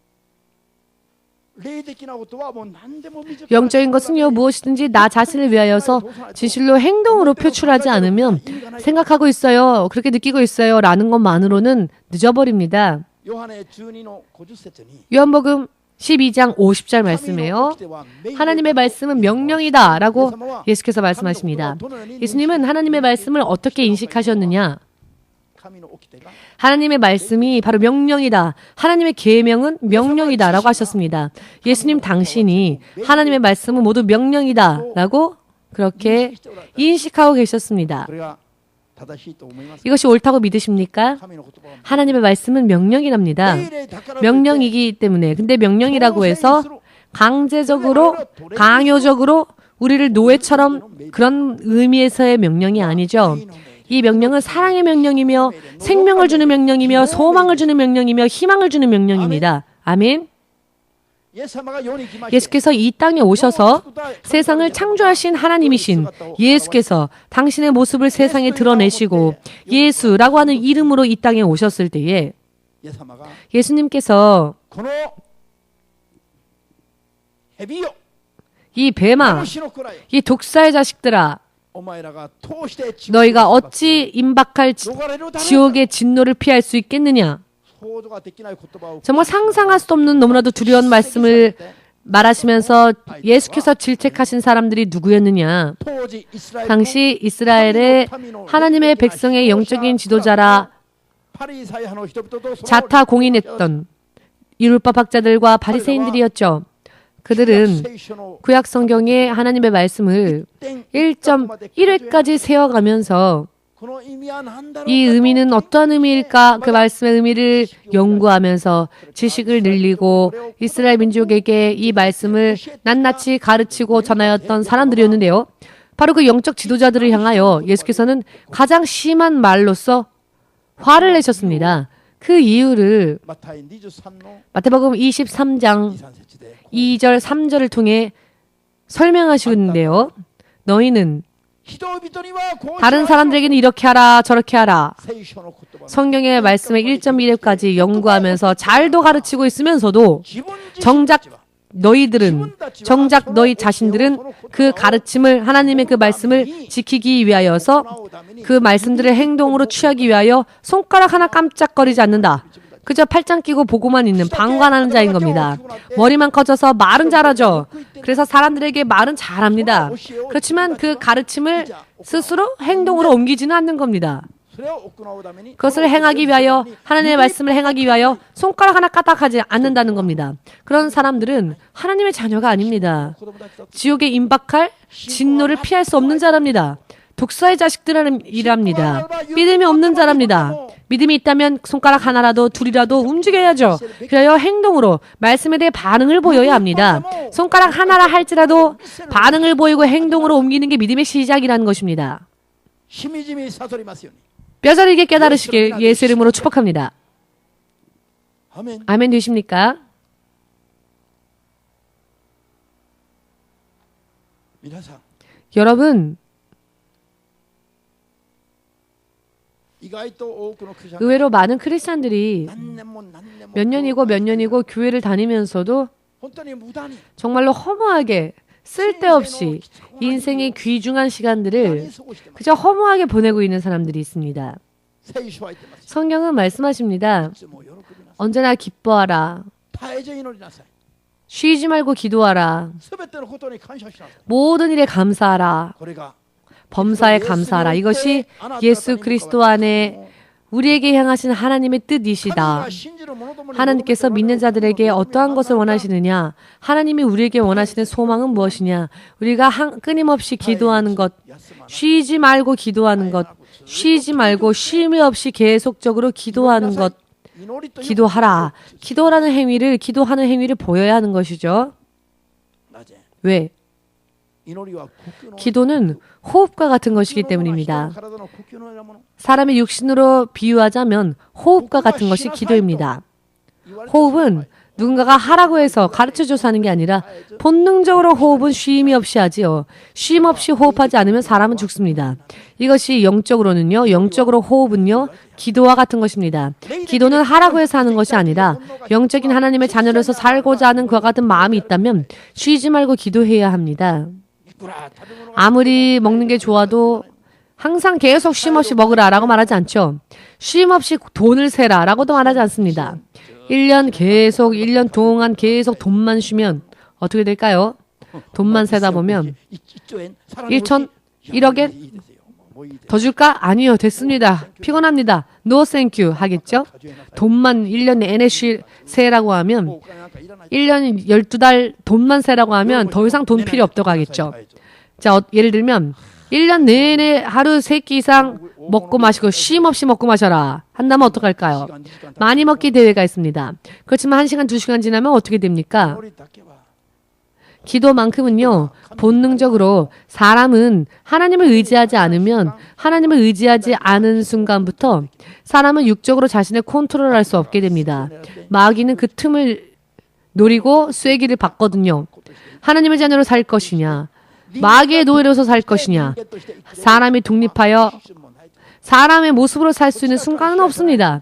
영적인 것은요 무엇이든지 나 자신을 위하여서 진실로 행동으로 표출하지 않으면 생각하고 있어요, 그렇게 느끼고 있어요 라는 것만으로는 늦어버립니다. 요한복음 12장 50절 말씀이에요. 하나님의 말씀은 명령이다 라고 예수께서 말씀하십니다. 예수님은 하나님의 말씀을 어떻게 인식하셨느냐? 하나님의 말씀이 바로 명령이다. 하나님의 계명은 명령이다 라고 하셨습니다. 예수님 당신이 하나님의 말씀은 모두 명령이다 라고 그렇게 인식하고 계셨습니다. 이것이 옳다고 믿으십니까? 하나님의 말씀은 명령이랍니다. 명령이기 때문에. 근데 명령이라고 해서 강제적으로, 강요적으로 우리를 노예처럼 그런 의미에서의 명령이 아니죠. 이 명령은 사랑의 명령이며 생명을 주는 명령이며 소망을 주는 명령이며 희망을 주는 명령입니다. 아멘. 예수께서 이 땅에 오셔서 세상을 창조하신 하나님이신 예수께서 당신의 모습을 세상에 드러내시고 예수라고 하는 이름으로 이 땅에 오셨을 때에 예수님께서 이 뱀아, 이 독사의 자식들아, 너희가 어찌 임박할 지옥의 진노를 피할 수 있겠느냐? 정말 상상할 수 없는 너무나도 두려운 말씀을 말하시면서 예수께서 질책하신 사람들이 누구였느냐? 당시 이스라엘의 하나님의 백성의 영적인 지도자라 자타 공인했던 율법 학자들과 바리새인들이었죠. 그들은 구약 성경의 하나님의 말씀을 1.1회까지 세워가면서 이 의미는 어떠한 의미일까? 그 말씀의 의미를 연구하면서 지식을 늘리고 이스라엘 민족에게 이 말씀을 낱낱이 가르치고 전하였던 사람들이었는데요. 바로 그 영적 지도자들을 향하여 예수께서는 가장 심한 말로써 화를 내셨습니다. 그 이유를 마태복음 23장 2절 3절을 통해 설명하시는데요. 너희는 다른 사람들에게는 이렇게 하라 저렇게 하라. 성경의 말씀의 1.1회까지 연구하면서 잘도 가르치고 있으면서도 정작 너희 자신들은 그 가르침을 하나님의 그 말씀을 지키기 위하여서 그 말씀들을 행동으로 취하기 위하여 손가락 하나 깜짝거리지 않는다. 그저 팔짱 끼고 보고만 있는 방관하는 자인 겁니다. 머리만 커져서 말은 잘하죠. 그래서 사람들에게 말은 잘합니다. 그렇지만 그 가르침을 스스로 행동으로 옮기지는 않는 겁니다. 그것을 행하기 위하여 하나님의 말씀을 행하기 위하여 손가락 하나 까딱하지 않는다는 겁니다. 그런 사람들은 하나님의 자녀가 아닙니다. 지옥에 임박할 진노를 피할 수 없는 자랍니다. 독사의 자식들이랍니다. 믿음이 없는 자랍니다. 믿음이 있다면 손가락 하나라도 둘이라도 움직여야죠. 그래야 행동으로 말씀에 대해 반응을 보여야 합니다. 손가락 하나라 할지라도 반응을 보이고 행동으로 옮기는 게 믿음의 시작이라는 것입니다. 뼈저리게 깨달으시길 예수 이름으로 축복합니다. 아멘 되십니까? 여러분, 의외로 많은 크리스찬들이 몇 년이고 교회를 다니면서도 정말로 허무하게 쓸데없이 인생의 귀중한 시간들을 그저 허무하게 보내고 있는 사람들이 있습니다. 성경은 말씀하십니다. 언제나 기뻐하라. 쉬지 말고 기도하라. 모든 일에 감사하라. 범사에 감사하라. 이것이 예수 그리스도 안에 우리에게 향하신 하나님의 뜻이시다. 하나님께서 믿는 자들에게 어떠한 것을 원하시느냐? 하나님이 우리에게 원하시는 소망은 무엇이냐? 우리가 끊임없이 기도하는 것, 쉬지 말고 기도하는 것, 쉬지 말고 쉼이 없이 계속적으로 기도하는 것, 기도하라. 기도하는 행위를 보여야 하는 것이죠. 왜? 기도는 호흡과 같은 것이기 때문입니다. 사람의 육신으로 비유하자면 호흡과 같은 것이 기도입니다. 호흡은 누군가가 하라고 해서 가르쳐줘서 하는 게 아니라 본능적으로 호흡은 쉼이 없이 하지요. 쉼 없이 호흡하지 않으면 사람은 죽습니다. 이것이 영적으로 호흡은요, 기도와 같은 것입니다. 기도는 하라고 해서 하는 것이 아니라 영적인 하나님의 자녀로서 살고자 하는 그와 같은 마음이 있다면 쉬지 말고 기도해야 합니다. 아무리 먹는 게 좋아도 항상 계속 쉼 없이 먹으라라고 말하지 않죠. 쉼 없이 돈을 세라라고도 말하지 않습니다. 1년 동안 계속 돈만 쉬면 어떻게 될까요? 돈만 세다 보면 1천, 1억엔 더 줄까? 아니요, 됐습니다. 피곤합니다. No thank you 하겠죠? 돈만 1년 내내 세라고 하면 1년 12달 돈만 세라고 하면 더 이상 돈 필요 없다고 하겠죠. 자, 예를 들면 1년 내내 하루 3끼 이상 먹고 마시고 쉼 없이 먹고 마셔라 한다면 어떡할까요? 많이 먹기 대회가 있습니다. 그렇지만 1시간, 2시간 지나면 어떻게 됩니까? 기도만큼은요, 본능적으로 사람은 하나님을 의지하지 않으면 하나님을 의지하지 않은 순간부터 사람은 육적으로 자신을 컨트롤할 수 없게 됩니다. 마귀는 그 틈을 노리고 쐐기를 받거든요. 하나님의 자녀로 살 것이냐, 마귀의 노예로서 살 것이냐, 사람이 독립하여 사람의 모습으로 살 수 있는 순간은 없습니다.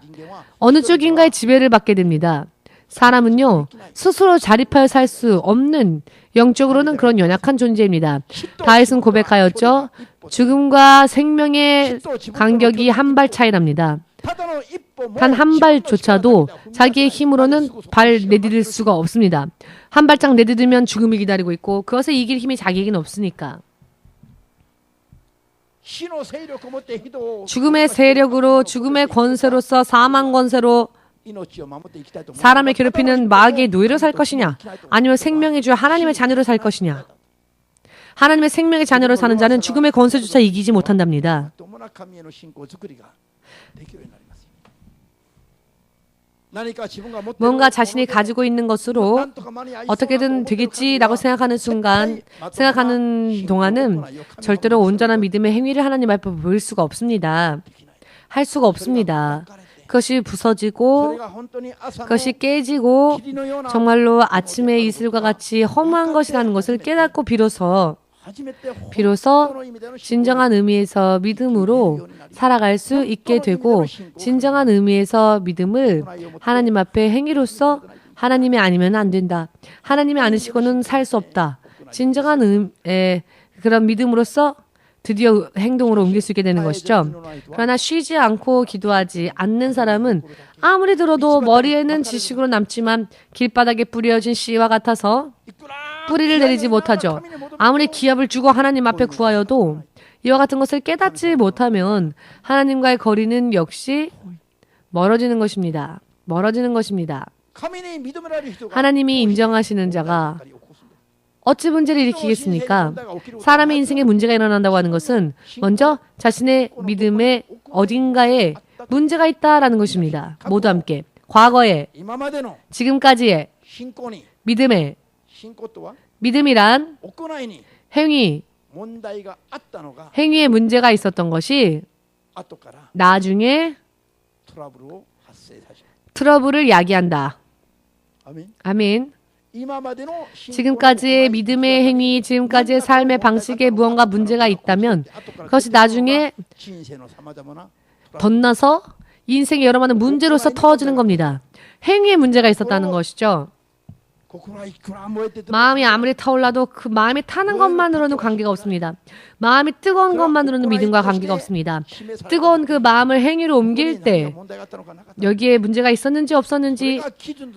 어느 쪽인가의 지배를 받게 됩니다. 사람은요, 스스로 자립하여 살 수 없는, 영적으로는 그런 연약한 존재입니다. 다윗은 고백하였죠. 죽음과 생명의 간격이 한 발 차이 납니다. 단 한 발조차도 자기의 힘으로는 발 내디딜 수가 없습니다. 한 발짝 내디디면 죽음이 기다리고 있고 그것을 이길 힘이 자기에게는 없으니까. 죽음의 세력으로 죽음의 권세로서 사망 권세로 사람을 괴롭히는 마귀의 노예로 살 것이냐 아니면 생명의 주 하나님의 자녀로 살 것이냐. 하나님의 생명의 자녀로 사는 자는 죽음의 권세조차 이기지 못한답니다. 뭔가 자신이 가지고 있는 것으로 어떻게든 되겠지라고 생각하는 순간, 생각하는 동안은 절대로 온전한 믿음의 행위를 하나님 앞에 보일 수가 없습니다. 할 수가 없습니다. 그것이 부서지고 그것이 깨지고 정말로 아침의 이슬과 같이 허무한 것이라는 것을 깨닫고 비로소 진정한 의미에서 믿음으로 살아갈 수 있게 되고 진정한 의미에서 믿음을 하나님 앞에 행위로서 하나님이 아니면 안 된다. 하나님이 아니시고는 살 수 없다. 진정한 그런 믿음으로서 드디어 행동으로 옮길 수 있게 되는 것이죠. 그러나 쉬지 않고 기도하지 않는 사람은 아무리 들어도 머리에는 지식으로 남지만 길바닥에 뿌려진 씨와 같아서 뿌리를 내리지 못하죠. 아무리 기합을 주고 하나님 앞에 구하여도 이와 같은 것을 깨닫지 못하면 하나님과의 거리는 역시 멀어지는 것입니다. 멀어지는 것입니다. 하나님이 인정하시는 자가 어찌 문제를 일으키겠습니까? 사람의 인생에 문제가 일어난다고 하는 것은 먼저 자신의 믿음의 어딘가에 문제가 있다라는 것입니다. 모두 함께 과거에 지금까지의 믿음이란 행위에 문제가 있었던 것이 나중에 트러블을 야기한다. 아멘. 지금까지의 믿음의 행위, 지금까지의 삶의 방식에 무언가 문제가 있다면 그것이 나중에 덧나서 인생의 여러 많은 문제로서 터지는 겁니다. 행위에 문제가 있었다는 것이죠. 마음이 아무리 타올라도 그 마음이 타는 것만으로는 관계가 없습니다. 마음이 뜨거운 것만으로는 믿음과 관계가 없습니다. 뜨거운 그 마음을 행위로 옮길 때 여기에 문제가 있었는지 없었는지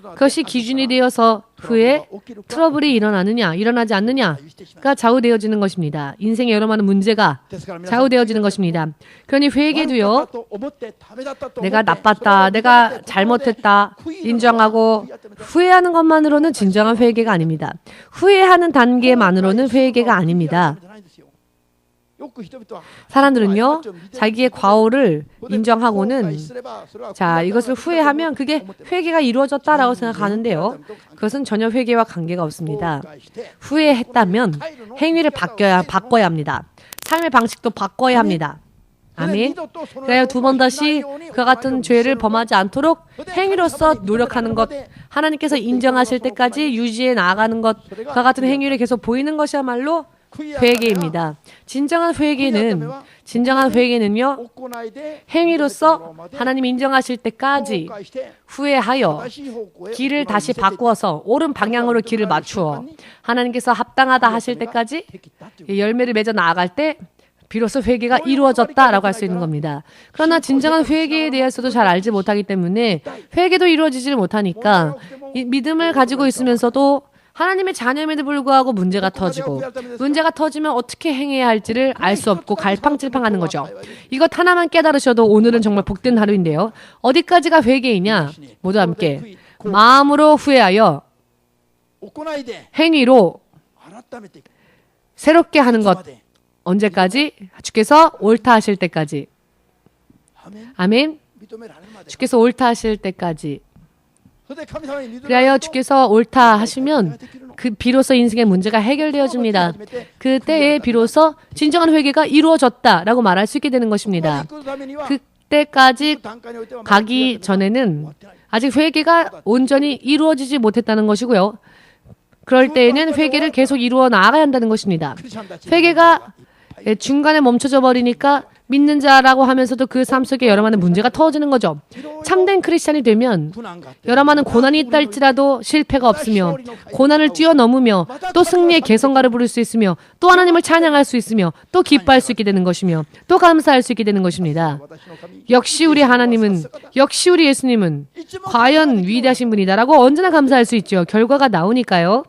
그것이 기준이 되어서 후에 트러블이 일어나느냐 일어나지 않느냐가 좌우되어지는 것입니다. 인생의 여러 많은 문제가 좌우되어지는 것입니다. 그러니 회개도요. 내가 나빴다, 내가 잘못했다 인정하고 후회하는 것만으로는 진정한 회개가 아닙니다. 후회하는 단계만으로는 회개가 아닙니다. 사람들은요, 자기의 과오를 인정하고는 자, 이것을 후회하면 그게 회개가 이루어졌다라고 생각하는데요. 그것은 전혀 회개와 관계가 없습니다. 후회했다면 행위를 바꿔야 합니다. 삶의 방식도 바꿔야 합니다. 아멘. 그래야 두 번 다시 그와 같은 죄를 범하지 않도록 행위로서 노력하는 것, 하나님께서 인정하실 때까지 유지해 나아가는 것, 그와 같은 행위를 계속 보이는 것이야말로 회개입니다. 진정한 회개는요, 행위로서 하나님 인정하실 때까지 후회하여 길을 다시 바꾸어서 옳은 방향으로 길을 맞추어 하나님께서 합당하다 하실 때까지 열매를 맺어 나아갈 때 비로소 회개가 이루어졌다라고 할 수 있는 겁니다. 그러나 진정한 회개에 대해서도 잘 알지 못하기 때문에 회개도 이루어지지 못하니까 이 믿음을 가지고 있으면서도 하나님의 자녀임에도 불구하고 문제가 터지고 문제가 터지면 어떻게 행해야 할지를 알 수 없고 갈팡질팡하는 거죠. 이것 하나만 깨달으셔도 오늘은 정말 복된 하루인데요. 어디까지가 회개이냐? 모두 함께 마음으로 후회하여 행위로 새롭게 하는 것. 언제까지? 주께서 옳다 하실 때까지. 아멘. 주께서 옳다 하실 때까지. 그리하여 주께서 옳다 하시면 그 비로소 인생의 문제가 해결되어집니다. 그때에 비로소 진정한 회개가 이루어졌다라고 말할 수 있게 되는 것입니다. 그때까지 가기 전에는 아직 회개가 온전히 이루어지지 못했다는 것이고요. 그럴 때에는 회개를 계속 이루어 나아가야 한다는 것입니다. 회개가 중간에 멈춰져 버리니까 믿는 자라고 하면서도 그 삶 속에 여러 많은 문제가 터지는 거죠. 참된 크리스찬이 되면 여러 많은 고난이 있다 할지라도 실패가 없으며 고난을 뛰어넘으며 또 승리의 개성가를 부를 수 있으며 또 하나님을 찬양할 수 있으며 또 기뻐할 수 있게 되는 것이며 또 감사할 수 있게 되는 것입니다. 역시 우리 하나님은, 역시 우리 예수님은 과연 위대하신 분이다라고 언제나 감사할 수 있죠. 결과가 나오니까요.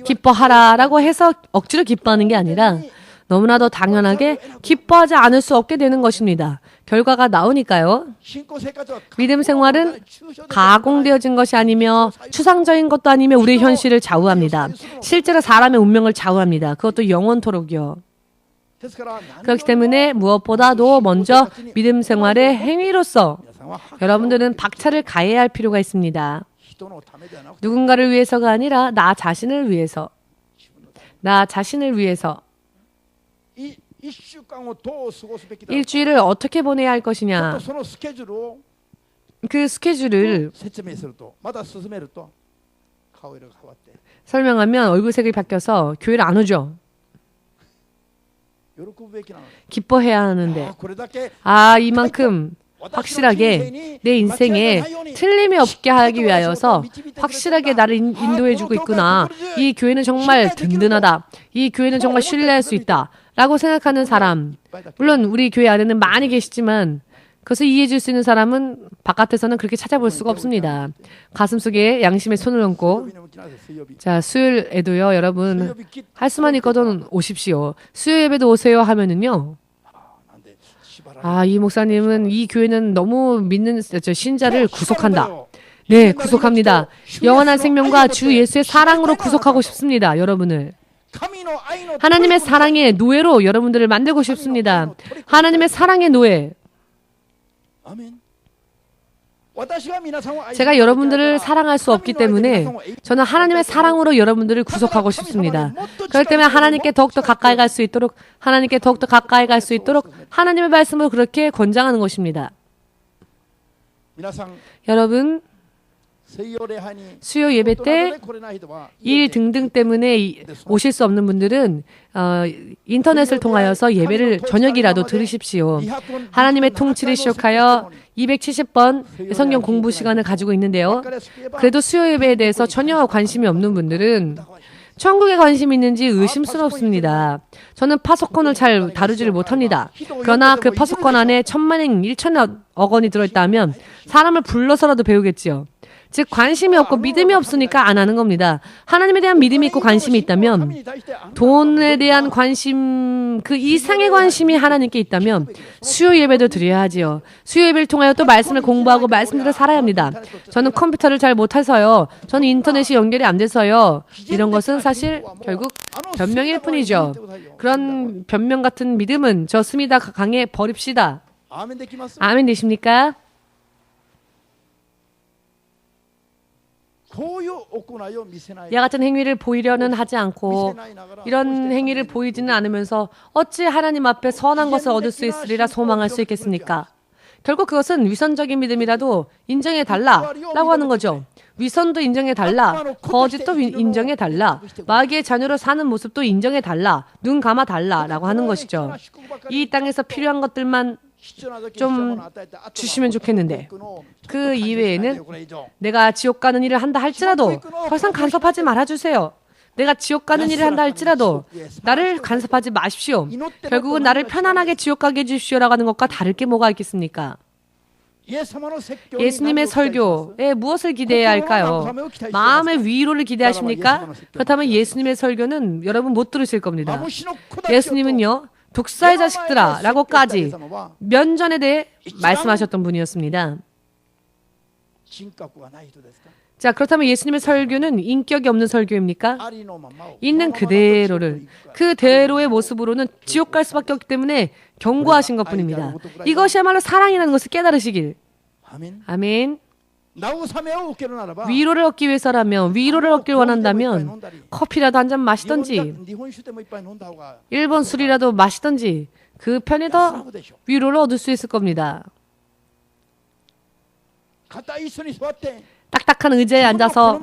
기뻐하라라고 해서 억지로 기뻐하는 게 아니라 너무나도 당연하게 기뻐하지 않을 수 없게 되는 것입니다. 결과가 나오니까요. 믿음 생활은 가공되어진 것이 아니며 추상적인 것도 아니며 우리의 현실을 좌우합니다. 실제로 사람의 운명을 좌우합니다. 그것도 영원토록이요. 그렇기 때문에 무엇보다도 먼저 믿음 생활의 행위로서 여러분들은 박차를 가해야 할 필요가 있습니다. 누군가를 위해서가 아니라 나 자신을 위해서. 나 자신을 위해서. 일주일을 어떻게 보내야 할 것이냐. 그 스케줄을 설명하면 얼굴색이 바뀌어서 교회를 안 오죠. 기뻐해야 하는데 이만큼 확실하게 내 인생에 틀림이 없게 하기 위하여서 확실하게 나를 인도해주고 있구나. 이 교회는 정말 든든하다. 이 교회는 정말 신뢰할 수 있다. 라고 생각하는 사람. 물론 우리 교회 안에는 많이 계시지만 그것을 이해해 줄 수 있는 사람은 바깥에서는 그렇게 찾아볼 수가 없습니다. 가슴속에 양심의 손을 얹고 자, 수요일에도요, 여러분 할 수만 있거든 오십시오. 수요 예배도 오세요 하면은요. 이 목사님은 이 교회는 너무 믿는 신자를 구속한다. 네, 구속합니다. 영원한 생명과 주 예수의 사랑으로 구속하고 싶습니다. 여러분을. 하나님의 사랑의 노예로 여러분들을 만들고 싶습니다. 하나님의 사랑의 노예. 제가 여러분들을 사랑할 수 없기 때문에 저는 하나님의 사랑으로 여러분들을 구속하고 싶습니다. 그렇기 때문에 하나님께 더욱더 가까이 갈 수 있도록 하나님께 더욱더 가까이 갈 수 있도록 하나님의 말씀을 그렇게 권장하는 것입니다. 여러분 수요 예배 때 일 등등 때문에 오실 수 없는 분들은 인터넷을 통하여서 예배를 저녁이라도 들으십시오. 하나님의 통치를 시작하여 270번 성경 공부 시간을 가지고 있는데요. 그래도 수요 예배에 대해서 전혀 관심이 없는 분들은 천국에 관심이 있는지 의심스럽습니다. 저는 파수꾼을 잘 다루지를 못합니다. 그러나 그 파수꾼 안에 1000만행 1천억 원이 들어있다면 사람을 불러서라도 배우겠지요. 즉 관심이 없고 믿음이 없으니까 안 하는 겁니다. 하나님에 대한 믿음이 있고 관심이 있다면 돈에 대한 관심 그 이상의 관심이 하나님께 있다면 수요 예배도 드려야 하지요. 수요 예배를 통하여 또 말씀을 공부하고 말씀대로 살아야 합니다. 저는 컴퓨터를 잘 못해서요. 저는 인터넷이 연결이 안 돼서요. 이런 것은 사실 결국 변명일 뿐이죠. 그런 변명 같은 믿음은 졌습니다. 강해 버립시다. 아멘 되십니까? 이와 같은 행위를 보이려는 하지 않고 이런 행위를 보이지는 않으면서 어찌 하나님 앞에 선한 것을 얻을 수 있으리라 소망할 수 있겠습니까? 결국 그것은 위선적인 믿음이라도 인정해달라라고 하는 거죠. 위선도 인정해달라. 거짓도 인정해달라. 마귀의 자녀로 사는 모습도 인정해달라. 눈 감아달라라고 하는 것이죠. 이 땅에서 필요한 것들만 좀 주시면 좋겠는데 그 이외에는 내가 지옥 가는 일을 한다 할지라도 더 이상 간섭하지 말아주세요. 내가 지옥 가는 일을 한다 할지라도 나를 간섭하지 마십시오. 결국은 나를 편안하게 지옥 가게 해주십시오라고 하는 것과 다를 게 뭐가 있겠습니까? 예수님의 설교에 무엇을 기대해야 할까요? 마음의 위로를 기대하십니까? 그렇다면 예수님의 설교는 여러분 못 들으실 겁니다. 예수님은요. 독사의 자식들아 라고까지 면전에 대해 말씀하셨던 분이었습니다. 자, 그렇다면 예수님의 설교는 인격이 없는 설교입니까? 있는 그대로를 그대로의 모습으로는 지옥 갈 수밖에 없기 때문에 경고하신 것뿐입니다. 이것이야말로 사랑이라는 것을 깨달으시길. 아멘. 위로를 얻기 위해서라면 위로를 얻길 원한다면 커피라도 한 잔 마시던지 일본 술이라도 마시던지 그 편이 더 위로를 얻을 수 있을 겁니다. 딱딱한 의자에 앉아서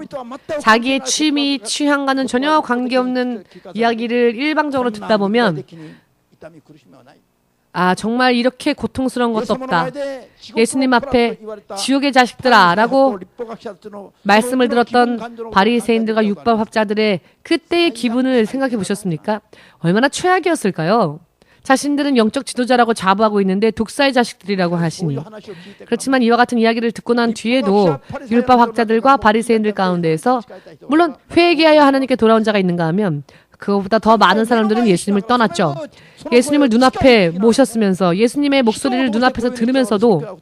자기의 취미, 취향과는 전혀 관계없는 이야기를 일방적으로 듣다 보면 정말 이렇게 고통스러운 것도 없다. 예수님 앞에 지옥의 자식들아 라고 말씀을 들었던 바리새인들과 율법학자들의 그때의 기분을 생각해 보셨습니까? 얼마나 최악이었을까요? 자신들은 영적 지도자라고 자부하고 있는데 독사의 자식들이라고 하시니. 그렇지만 이와 같은 이야기를 듣고 난 뒤에도 율법학자들과 바리새인들 가운데에서 물론 회개하여 하나님께 돌아온 자가 있는가 하면 그것보다 더 많은 사람들은 예수님을 떠났죠. 예수님을 눈앞에 모셨으면서 예수님의 목소리를 눈앞에서 들으면서도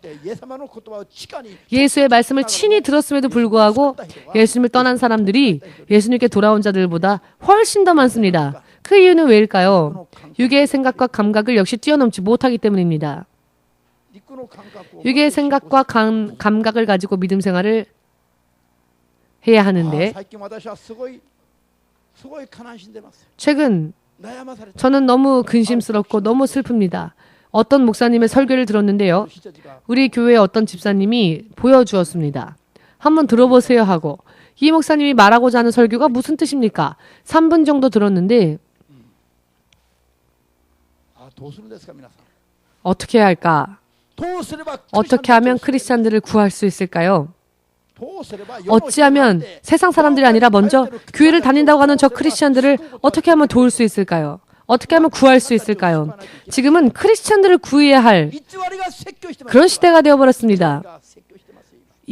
예수의 말씀을 친히 들었음에도 불구하고 예수님을 떠난 사람들이 예수님께 돌아온 자들보다 훨씬 더 많습니다. 그 이유는 왜일까요? 육의 생각과 감각을 역시 뛰어넘지 못하기 때문입니다. 육의 생각과 감각을 가지고 믿음 생활을 해야 하는데 최근 저는 너무 근심스럽고 너무 슬픕니다. 어떤 목사님의 설교를 들었는데요. 우리 교회의 어떤 집사님이 보여주었습니다. 한번 들어보세요 하고 이 목사님이 말하고자 하는 설교가 무슨 뜻입니까? 3분 정도 들었는데 어떻게 해야 할까? 어떻게 하면 크리스찬들을 구할 수 있을까요? 어찌하면 세상 사람들이 아니라 먼저 교회를 다닌다고 하는 저 크리스찬들을 어떻게 하면 도울 수 있을까요? 어떻게 하면 구할 수 있을까요? 지금은 크리스찬들을 구해야 할 그런 시대가 되어버렸습니다.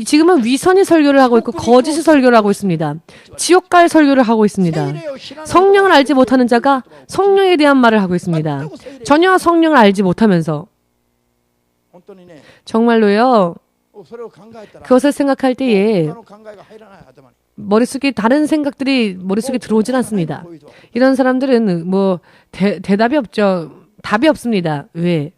지금은 위선이 설교를 하고 있고 거짓의 설교를 하고 있습니다. 지옥 갈 설교를 하고 있습니다. 성령을 알지 못하는 자가 성령에 대한 말을 하고 있습니다. 전혀 성령을 알지 못하면서 정말로요. 그것을 생각할 때에 머릿속에 다른 생각들이 머릿속에 들어오진 않습니다. 이런 사람들은 뭐 대답이 없죠. 답이 없습니다. 왜?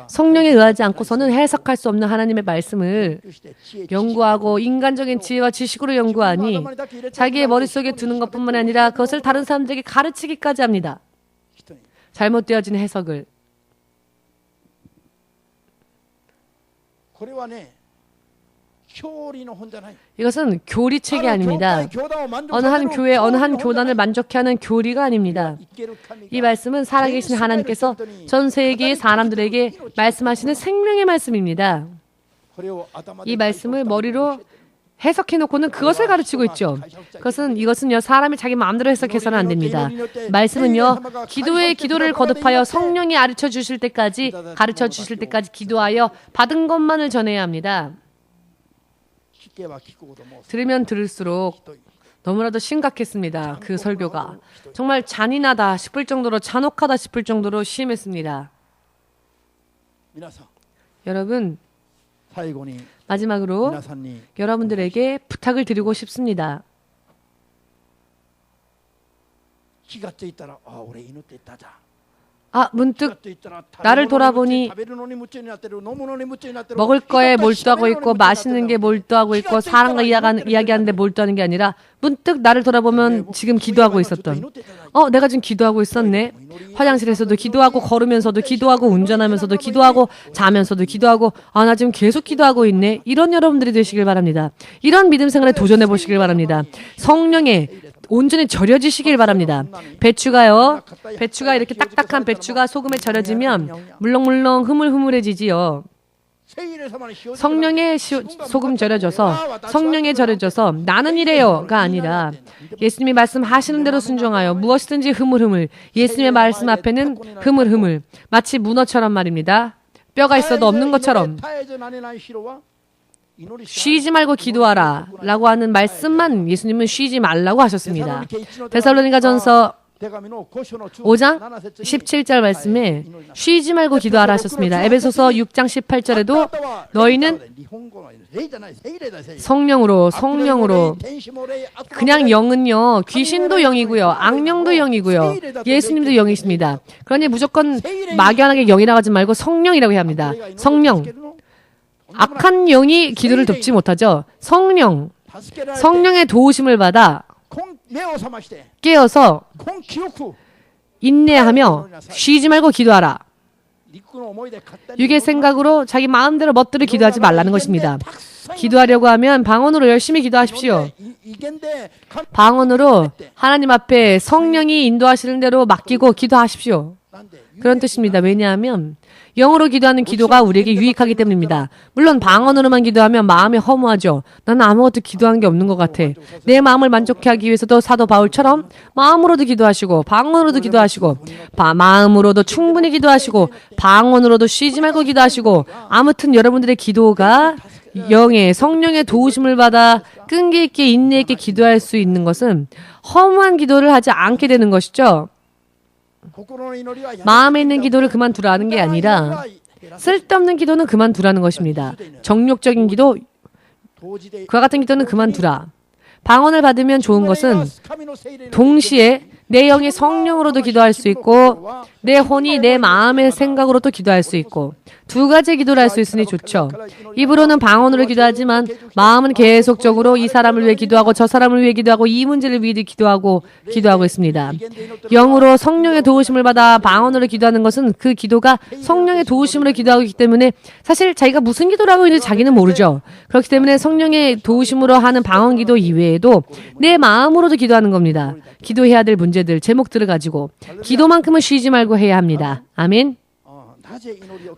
성령에 의하지 않고서는 해석할 수 없는 하나님의 말씀을 연구하고 인간적인 지혜와 지식으로 연구하니 자기의 머릿속에 드는 것뿐만 아니라 그것을 다른 사람들에게 가르치기까지 합니다. 잘못되어진 해석을. 이것은 교리책이 아닙니다. 어느 한 교회, 어느 한 교단을 만족해하는 교리가 아닙니다. 이 말씀은 살아계신 하나님께서 전 세계의 사람들에게 말씀하시는 생명의 말씀입니다. 이 말씀을 머리로 해석해놓고는 그것을 가르치고 있죠. 이것은요, 사람이 자기 마음대로 해석해서는 안 됩니다. 말씀은요, 기도를 거듭하여 성령이 가르쳐 주실 때까지 기도하여 받은 것만을 전해야 합니다. 들으면 들을수록 너무나도 심각했습니다. 그 설교가. 정말 잔인하다 싶을 정도로, 잔혹하다 싶을 정도로 심했습니다. 여러분, 마지막으로 여러분들에게 부탁을 드리고 싶습니다. 문득 나를 돌아보니 먹을 거에 몰두하고 있고 맛있는 게 몰두하고 있고 사람과 이야기하는데 몰두하는 게 아니라 문득 나를 돌아보면 지금 기도하고 있었던 내가 지금 기도하고 있었네. 화장실에서도 기도하고 걸으면서도 기도하고 운전하면서도 기도하고 자면서도 기도하고 나 지금 계속 기도하고 있네. 이런 여러분들이 되시길 바랍니다. 이런 믿음 생활에 도전해 보시길 바랍니다. 성령에 온전히 절여지시길 바랍니다. 배추가 이렇게 딱딱한 배추가 소금에 절여지면 물렁물렁 흐물흐물해지지요. 성령에 소금 절여져서 성령에 절여져서 나는 이래요가 아니라 예수님이 말씀하시는 대로 순종하여 무엇이든지 흐물흐물 예수님의 말씀 앞에는 흐물흐물 마치 문어처럼 말입니다. 뼈가 있어도 없는 것처럼 쉬지 말고 기도하라 라고 하는 말씀만 예수님은 쉬지 말라고 하셨습니다. 데살로니가전서 5장 17절 말씀에 쉬지 말고 기도하라 하셨습니다. 에베소서 6장 18절에도 너희는 성령으로 그냥 영은요 귀신도 영이고요 악령도 영이고요 예수님도 영이십니다. 그러니 무조건 막연하게 영이라고 하지 말고 성령이라고 해야 합니다. 성령 악한 영이 기도를 돕지 못하죠. 성령의 도우심을 받아 깨어서 인내하며 쉬지 말고 기도하라. 육의 생각으로 자기 마음대로 멋대로 기도하지 말라는 것입니다. 기도하려고 하면 방언으로 열심히 기도하십시오. 방언으로 하나님 앞에 성령이 인도하시는 대로 맡기고 기도하십시오. 그런 뜻입니다. 왜냐하면 영어로 기도하는 기도가 우리에게 유익하기 때문입니다. 물론 방언으로만 기도하면 마음이 허무하죠. 나는 아무것도 기도한 게 없는 것 같아. 내 마음을 만족해 하기 위해서도 사도 바울처럼 마음으로도 기도하시고 방언으로도 기도하시고 마음으로도 충분히 기도하시고 방언으로도 쉬지 말고 기도하시고 아무튼 여러분들의 기도가 영의 성령의 도우심을 받아 끈기 있게 인내 있게 기도할 수 있는 것은 허무한 기도를 하지 않게 되는 것이죠. 마음에 있는 기도를 그만두라는 게 아니라 쓸데없는 기도는 그만두라는 것입니다. 정욕적인 기도, 그와 같은 기도는 그만두라. 방언을 받으면 좋은 것은 동시에 내 영이 성령으로도 기도할 수 있고 내 혼이 내 마음의 생각으로도 기도할 수 있고 두 가지 기도를 할 수 있으니 좋죠. 입으로는 방언으로 기도하지만 마음은 계속적으로 이 사람을 위해 기도하고 저 사람을 위해 기도하고 이 문제를 위해 기도하고 있습니다. 영으로 성령의 도우심을 받아 방언으로 기도하는 것은 그 기도가 성령의 도우심으로 기도하고 있기 때문에 사실 자기가 무슨 기도를 하고 있는지 자기는 모르죠. 그렇기 때문에 성령의 도우심으로 하는 방언 기도 이외에도 내 마음으로도 기도하는 겁니다. 기도해야 될 문제들, 제목들을 가지고 기도만큼은 쉬지 말고 해야 합니다. 아멘.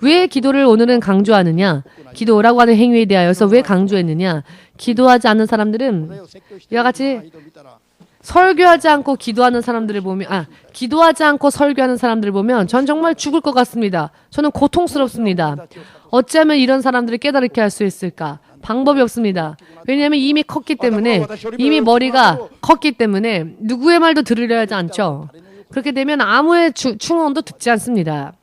왜 기도를 오늘은 강조하느냐? 기도라고 하는 행위에 대하여서 왜 강조했느냐? 기도하지 않는 사람들은 이와 같이 설교하지 않고 기도하는 사람들을 보면 기도하지 않고 설교하는 사람들을 보면 전 정말 죽을 것 같습니다. 저는 고통스럽습니다. 어찌하면 이런 사람들을 깨달게 할 수 있을까? 방법이 없습니다. 왜냐하면 이미 컸기 때문에 이미 머리가 컸기 때문에 누구의 말도 들으려 하지 않죠. 그렇게 되면 아무의 충언도 듣지 않습니다.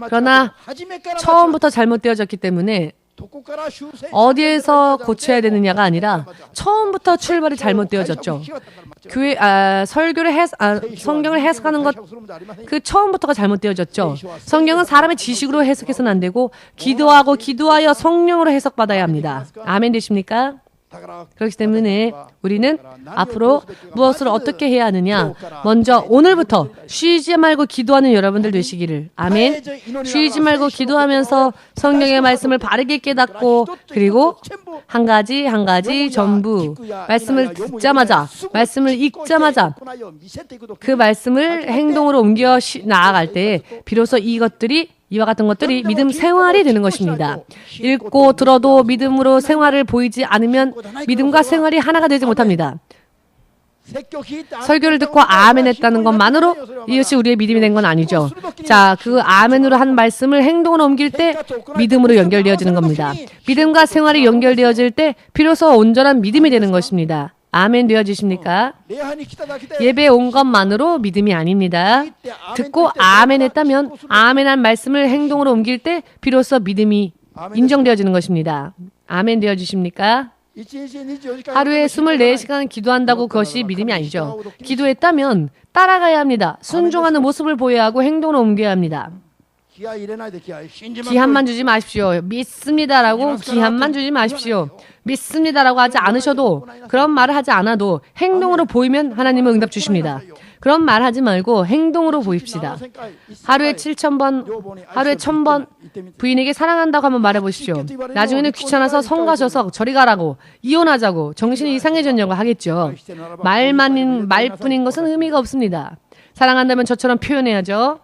그러나 처음부터 잘못되어졌기 때문에 어디에서 고쳐야 되느냐가 아니라 처음부터 출발이 잘못되어졌죠. 성경을 해석하는 것, 그 처음부터가 잘못되어졌죠. 성경은 사람의 지식으로 해석해서는 안 되고 기도하여 성령으로 해석받아야 합니다. 아멘 되십니까? 그렇기 때문에 우리는 앞으로 무엇을 어떻게 해야 하느냐? 먼저 오늘부터 쉬지 말고 기도하는 여러분들 되시기를. 아멘. 쉬지 말고 기도하면서 성령의 말씀을 바르게 깨닫고 그리고 한 가지 전부 말씀을 듣자마자 말씀을 읽자마자 그 말씀을 행동으로 옮겨 나아갈 때 비로소 이와 같은 것들이 믿음 생활이 되는 것입니다. 읽고 들어도 믿음으로 생활을 보이지 않으면 믿음과 생활이 하나가 되지 못합니다. 설교를 듣고 아멘 했다는 것만으로 이것이 우리의 믿음이 된 건 아니죠. 자, 그 아멘으로 한 말씀을 행동으로 옮길 때 믿음으로 연결되어지는 겁니다. 믿음과 생활이 연결되어질 때 비로소 온전한 믿음이 되는 것입니다. 아멘 되어지십니까? 예배에 온 것만으로 믿음이 아닙니다. 듣고 아멘 했다면 아멘한 말씀을 행동으로 옮길 때 비로소 믿음이 인정되어지는 것입니다. 아멘 되어지십니까? 하루에 24시간 기도한다고 그것이 믿음이 아니죠. 기도했다면 따라가야 합니다. 순종하는 모습을 보여야 하고 행동으로 옮겨야 합니다. 기한만 주지 마십시오. 믿습니다라고 기한만 주지 마십시오. 믿습니다라고 하지 않으셔도 그런 말을 하지 않아도 행동으로 보이면 하나님은 응답 주십니다. 그런 말 하지 말고 행동으로 보입시다. 하루에 7,000번, 하루에 1,000번 부인에게 사랑한다고 한번 말해보십시오. 나중에는 귀찮아서 성 가셔서 저리 가라고 이혼하자고 정신이 이상해졌냐고 하겠죠. 말뿐인 것은 의미가 없습니다. 사랑한다면 저처럼 표현해야죠.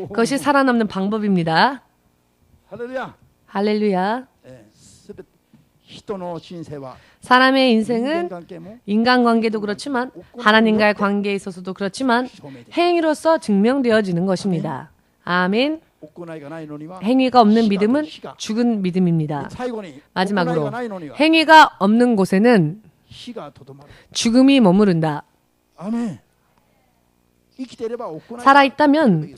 그것이 살아남는 방법입니다. 할렐루야. 사람의 인생은 인간관계도 그렇지만 하나님과의 관계에 있어서도 그렇지만 행위로서 증명되어지는 것입니다. 아멘. 행위가 없는 믿음은 죽은 믿음입니다. 마지막으로 행위가 없는 곳에는 죽음이 머무른다. 살아있다면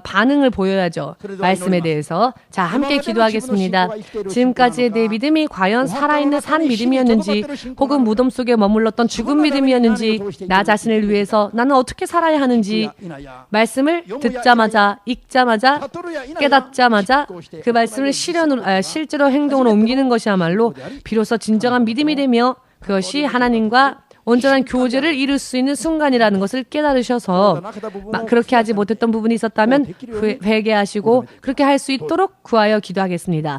반응을 보여야죠. 말씀에 대해서. 자, 함께 기도하겠습니다. 지금까지의 내 믿음이 과연 살아있는 산 믿음이었는지 혹은 무덤 속에 머물렀던 죽은 믿음이었는지 나 자신을 위해서 나는 어떻게 살아야 하는지 말씀을 듣자마자 읽자마자 깨닫자마자 그 말씀을 실제로 행동으로 옮기는 것이야말로 비로소 진정한 믿음이 되며 그것이 하나님과 온전한 교제를 이룰 수 있는 순간이라는 것을 깨달으셔서 그렇게 하지 못했던 부분이 있었다면 회개하시고 그렇게 할 수 있도록 구하여 기도하겠습니다.